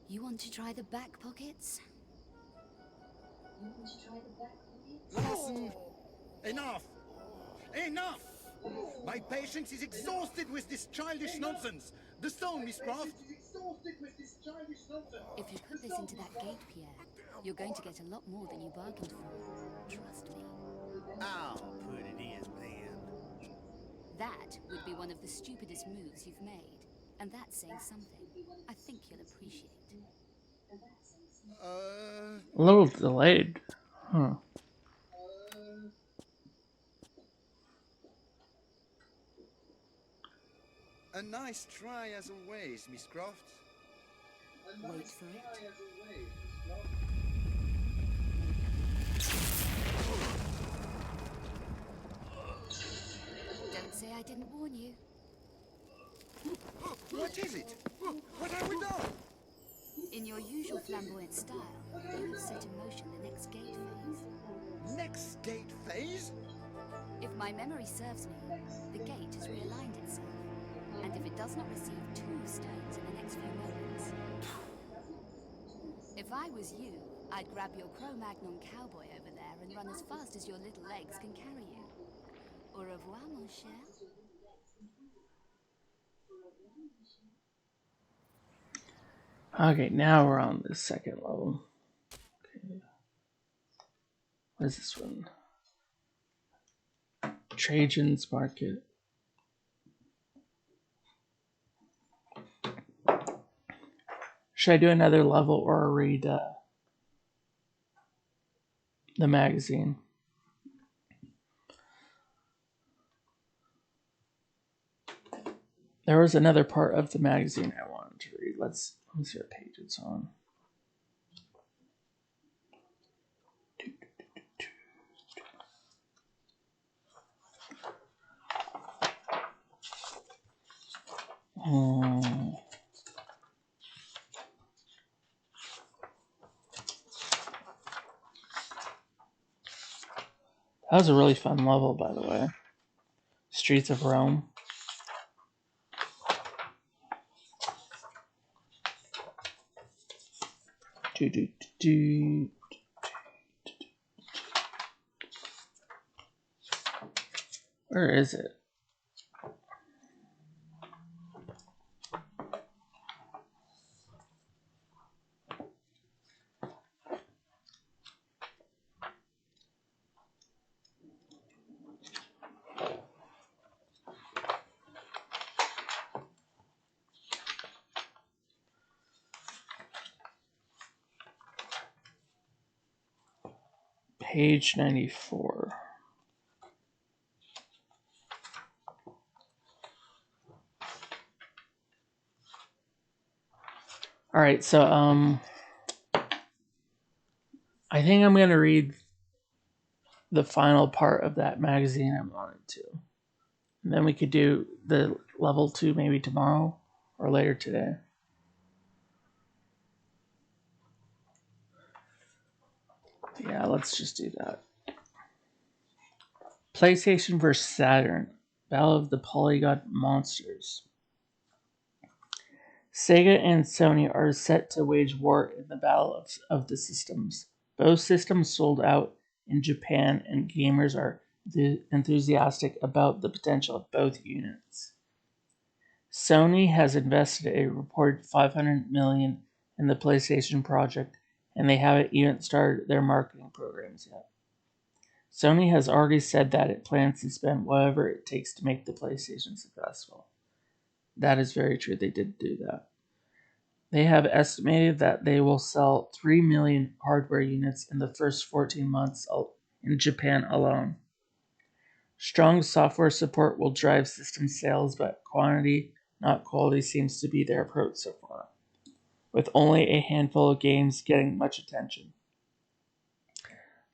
You want to try the back pockets? Larson, enough! Enough! My patience is exhausted with this childish nonsense. The stone, Miss Croft. If you put this into that gate, Pierre, you're going to get a lot more than you bargained for. Trust me. I'll put it in then. That would be one of the stupidest moves you've made. And that's saying something. I think you'll appreciate. A little delayed. Huh. A nice try as always, Miss Croft. Wait for it. Don't say I didn't warn you. What is it? What have we done? In your usual flamboyant style, you have set in motion the next gate phase. Next gate phase? If my memory serves me, the gate has realigned itself. And if it does not receive 2 stones in the next few moments... If I was you, I'd grab your Cro-Magnon cowboy over there and run as fast as your little legs can carry you. Au revoir, mon cher. Okay, now we're on the second level. Okay. What is this one? Trajan's Market. Should I do another level or read the magazine? There was another part of the magazine I wanted to read. Let's see what page it's on. That was a really fun level, by the way. Streets of Rome. Where is it? Page 94. All right, so I think I'm gonna read the final part of that magazine I wanted to, and then we could do the level 2 maybe tomorrow or later today. Yeah, let's just do that. PlayStation vs. Saturn, Battle of the Polygon Monsters. Sega and Sony are set to wage war in the battle of the systems. Both systems sold out in Japan, and gamers are enthusiastic about the potential of both units. Sony has invested a reported $500 million in the PlayStation project, and they haven't even started their marketing programs yet. Sony has already said that it plans to spend whatever it takes to make the PlayStation successful. That is very true. They did do that. They have estimated that they will sell 3 million hardware units in the first 14 months in Japan alone. Strong software support will drive system sales, but quantity, not quality, seems to be their approach so far, with only a handful of games getting much attention.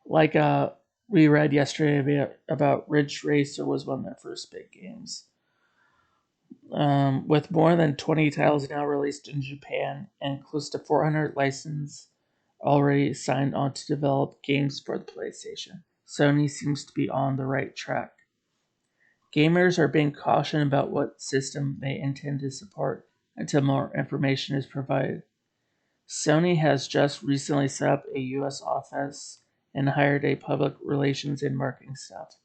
Like we read yesterday about Ridge Racer was one of their first big games. With more than 20 titles now released in Japan and close to 400 licenses already signed on to develop games for the PlayStation, Sony seems to be on the right track. Gamers are being cautioned about what system they intend to support until more information is provided. Sony has just recently set up a US office and hired a public relations and marketing staff.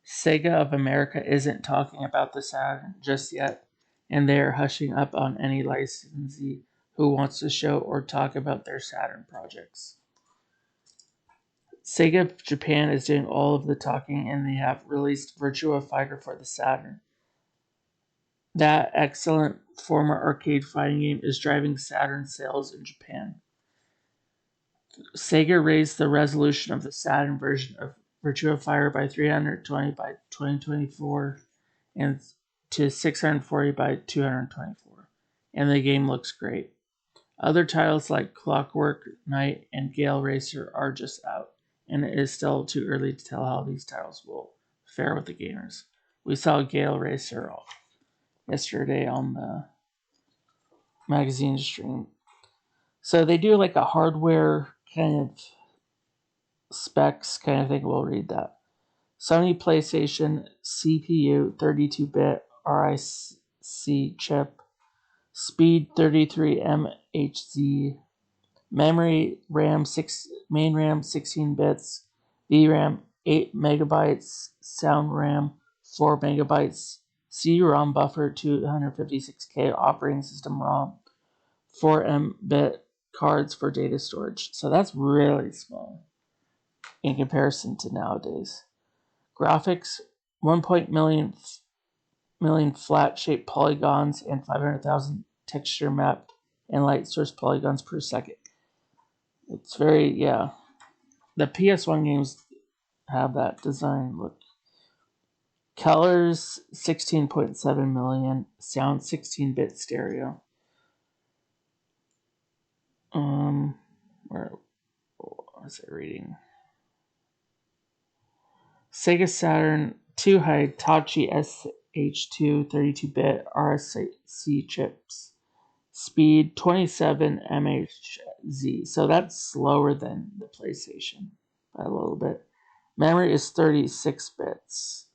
Sega of America isn't talking about the Saturn just yet, and they are hushing up on any licensee who wants to show or talk about their Saturn projects. Sega Japan is doing all of the talking, and they have released Virtua Fighter for the Saturn. That excellent former arcade fighting game is driving Saturn sales in Japan. Sega raised the resolution of the Saturn version of Virtua Fighter by 320 by 2024 and to 640 by 224, and the game looks great. Other titles like Clockwork Knight and Gale Racer are just out, and it is still too early to tell how these titles will fare with the gamers. We saw Gale Racer yesterday on the magazine stream. So they do like a hardware kind of specs kind of thing. We'll read that. Sony PlayStation CPU 32-bit RIC chip, speed 33 MHz, memory RAM main RAM 16 bits, VRAM 8 megabytes, sound RAM 4 megabytes, CD-ROM buffer 256K, operating system ROM, 4 MB cards for data storage. So that's really small in comparison to nowadays. Graphics, 1 million flat-shaped polygons and 500,000 texture mapped and light source polygons per second. It's very, yeah. The PS1 games have that design look. Colors, 16.7 million. Sound, 16-bit stereo. Where was it reading? Sega Saturn 2 Hitachi SH2 32-bit RSC chips. Speed 27 MHz. So that's slower than the PlayStation by a little bit. Memory is 36 bits.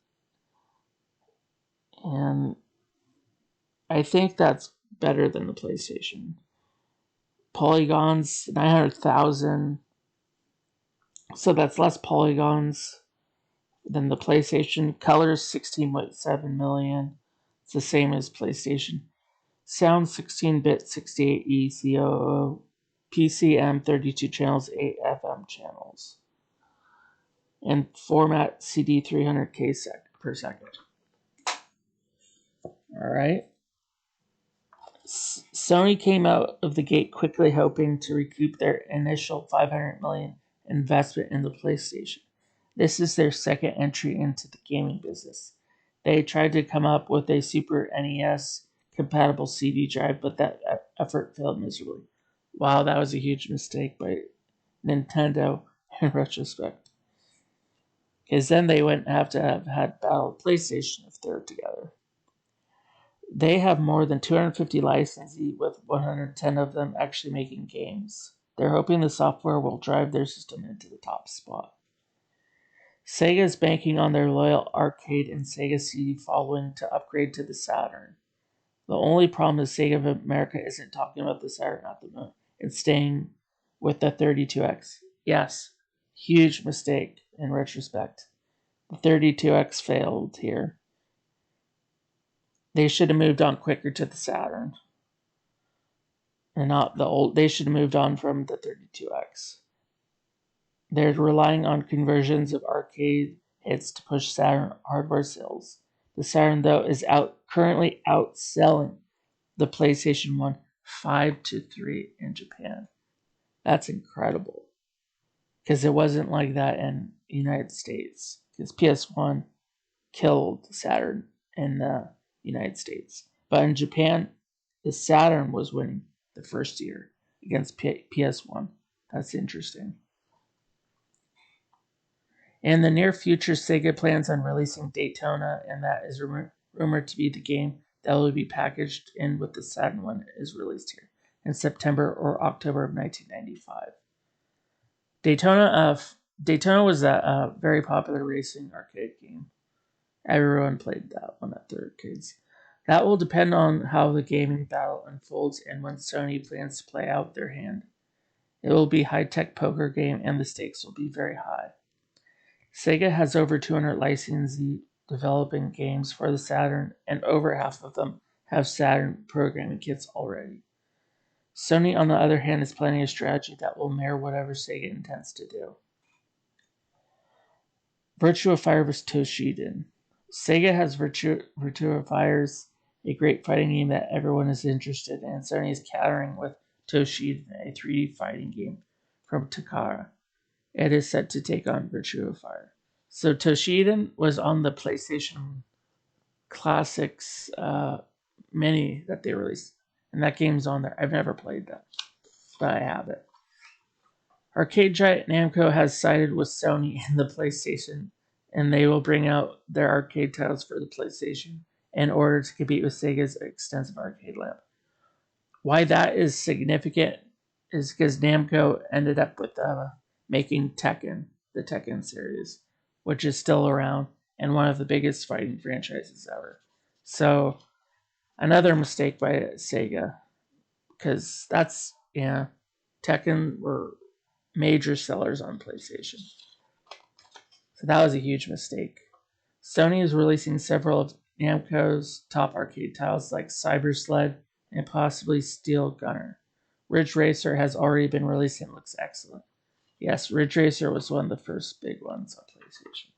And I think that's better than the PlayStation. Polygons, 900,000. So that's less polygons than the PlayStation. Colors, 16.7 million. It's the same as PlayStation. Sound, 16-bit 68 ECOO. PCM, 32 channels, 8 FM channels. And format CD 300K per second. Alright. Sony came out of the gate quickly hoping to recoup their initial $500 million investment in the PlayStation. This is their second entry into the gaming business. They tried to come up with a Super NES compatible CD drive, but that effort failed miserably. Wow, that was a huge mistake by Nintendo in retrospect. Because then they wouldn't have to have had Battle PlayStation if they're together. They have more than 250 licensees, with 110 of them actually making games. They're hoping the software will drive their system into the top spot. Sega is banking on their loyal arcade and Sega CD following to upgrade to the Saturn. The only problem is Sega of America isn't talking about the Saturn at the moment. It's staying with the 32X. Yes, huge mistake in retrospect. The 32X failed here. They should have moved on quicker to the Saturn. And not the old. They should have moved on from the 32X. They're relying on conversions of arcade hits to push Saturn hardware sales. The Saturn, though, is currently outselling the PlayStation 1 5-3 in Japan. That's incredible. Because it wasn't like that in the United States. Because PS1 killed Saturn in the United States. But in Japan, the Saturn was winning the first year against PS1. That's interesting. In the near future, Sega plans on releasing Daytona, and that is rumored to be the game that will be packaged in with the Saturn when it is released here in September or October of 1995. Daytona was a very popular racing arcade game. Everyone played that one at their arcades. That will depend on how the gaming battle unfolds and when Sony plans to play out their hand. It will be a high-tech poker game, and the stakes will be very high. Sega has over 200 licensees developing games for the Saturn, and over half of them have Saturn programming kits already. Sony, on the other hand, is planning a strategy that will mirror whatever Sega intends to do. Virtua Fighter vs. Toshinden. Sega has Virtua Fighters, a great fighting game that everyone is interested in, and Sony is countering with Toshinden, a 3D fighting game from Takara. It is set to take on Virtua Fighter. So Toshinden was on the PlayStation Classics Mini that they released, and that game's on there. I've never played that, but I have it. Arcade giant Namco has sided with Sony in the PlayStation, and they will bring out their arcade titles for the PlayStation in order to compete with Sega's extensive arcade lineup. Why that is significant is because Namco ended up with making Tekken, the Tekken series, which is still around and one of the biggest fighting franchises ever. So, another mistake by Sega, because Tekken were major sellers on PlayStation. So that was a huge mistake. Sony is releasing several of Namco's top arcade titles like Cyber Sled and possibly Steel Gunner. Ridge Racer has already been released and looks excellent. Yes, Ridge Racer was one of the first big ones on PlayStation.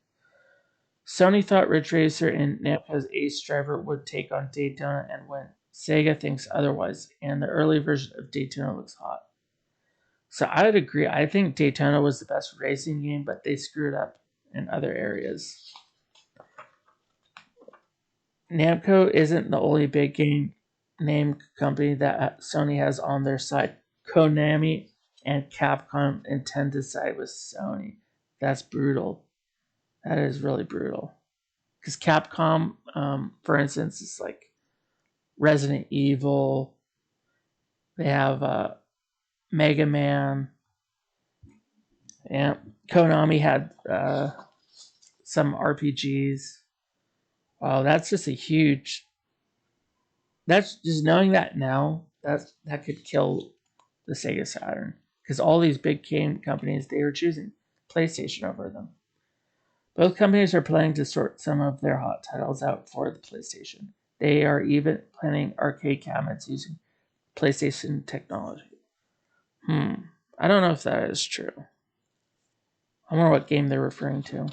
Sony thought Ridge Racer and Namco's Ace Driver would take on Daytona and win. Sega thinks otherwise, and the early version of Daytona looks hot. So I would agree. I think Daytona was the best racing game, but they screwed up in other areas. Namco isn't the only big game name company that Sony has on their side. Konami and Capcom intend to side with Sony. That's brutal. That is really brutal. Because Capcom, for instance, is like Resident Evil. They have Mega Man. Yeah, Konami had some RPGs. Wow, that's just a huge. That's just knowing that now. That could kill the Sega Saturn, because all these big game companies, they were choosing PlayStation over them. Both companies are planning to sort some of their hot titles out for the PlayStation. They are even planning arcade cabinets using PlayStation technology. I don't know if that is true. I wonder what game they're referring to.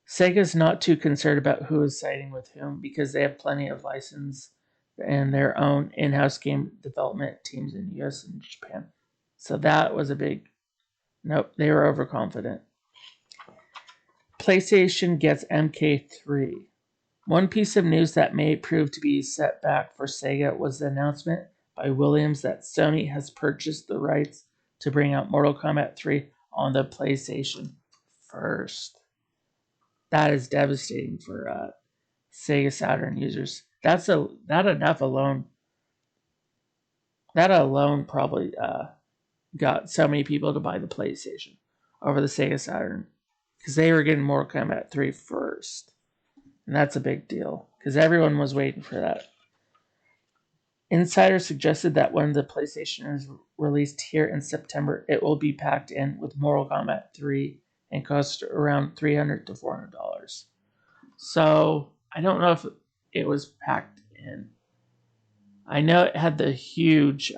Sega's not too concerned about who is siding with whom because they have plenty of license and their own in-house game development teams in the US and Japan. So that was a big Nope, they were overconfident. PlayStation gets MK3. One piece of news that may prove to be a setback for Sega was the announcement by Williams that Sony has purchased the rights to bring out Mortal Kombat 3 on the PlayStation first. That is devastating for Sega Saturn users. That alone probably got so many people to buy the PlayStation over the Sega Saturn because they were getting Mortal Kombat 3 first. And that's a big deal because everyone was waiting for that. Insiders suggested that when the PlayStation is released here in September, it will be packed in with Mortal Kombat 3 and cost around $300 to $400. So I don't know if it was packed in. I know it had the huge,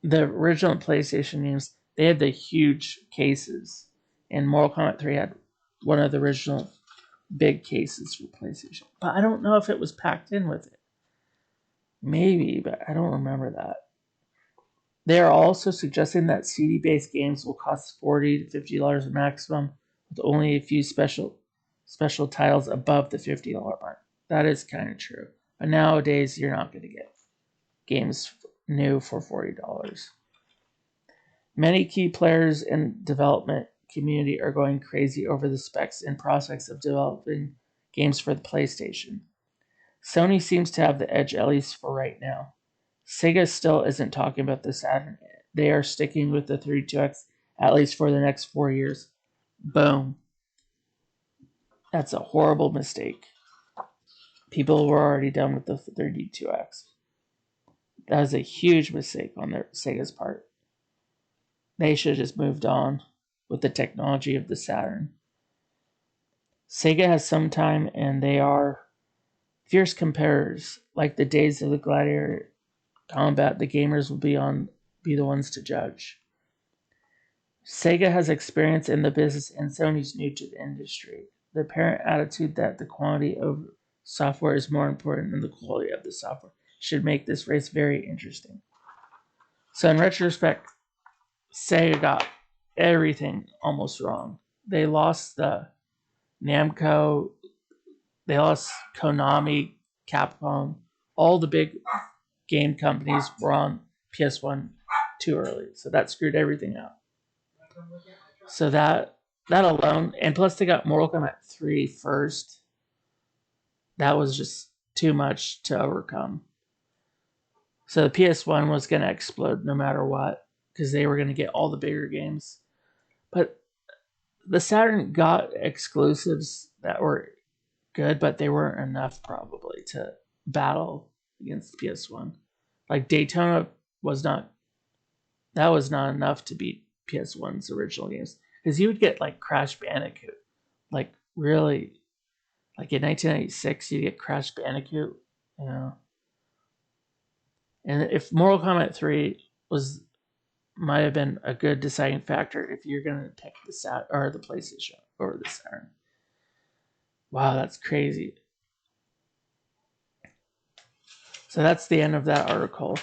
the original PlayStation games, they had the huge cases. And Mortal Kombat 3 had one of the original big cases for PlayStation. But I don't know if it was packed in with it. Maybe, but I don't remember that. They are also suggesting that CD-based games will cost $40 to $50 maximum, with only a few special titles above the $50 mark. That is kind of true. But nowadays, you're not going to get games new for $40. Many key players in development community are going crazy over the specs and prospects of developing games for the PlayStation. Sony seems to have the edge, at least for right now. Sega still isn't talking about the Saturn. They are sticking with the 32X at least for the next 4 years. Boom. That's a horrible mistake. People were already done with the 32X. That was a huge mistake on Sega's part. They should have just moved on with the technology of the Saturn. Sega has some time, and they are fierce competitors. Like the days of the Gladiator combat, the gamers will be the ones to judge. Sega has experience in the business, and Sony's new to the industry. The apparent attitude that the quantity of software is more important than the quality of the software should make this race very interesting. So in retrospect, Sega got everything almost wrong. They lost the Namco, they lost Konami, Capcom, all the big game companies were on PS1 too early. So that screwed everything up. So that alone, and plus they got Mortal Kombat 3 first. That was just too much to overcome. So the PS1 was going to explode no matter what, because they were going to get all the bigger games. But the Saturn got exclusives that were good, but they weren't enough probably to battle against the PS1. Like Daytona was not enough to beat PS1's original games. Because you would get like Crash Bandicoot. Like really, like in 1996 you get Crash Bandicoot, you know. And if Mortal Kombat 3 might have been a good deciding factor if you're gonna pick the PlayStation over the Saturn. Wow, that's crazy. So that's the end of that article.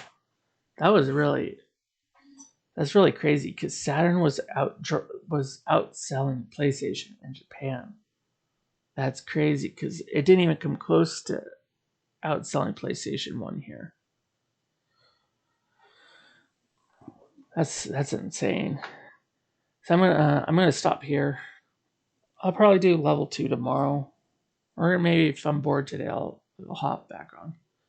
That's really crazy because Saturn was outselling PlayStation in Japan. That's crazy because it didn't even come close to outselling PlayStation 1 here. That's insane. So I'm gonna stop here. I'll probably do level 2 tomorrow, or maybe if I'm bored today, I'll hop back on.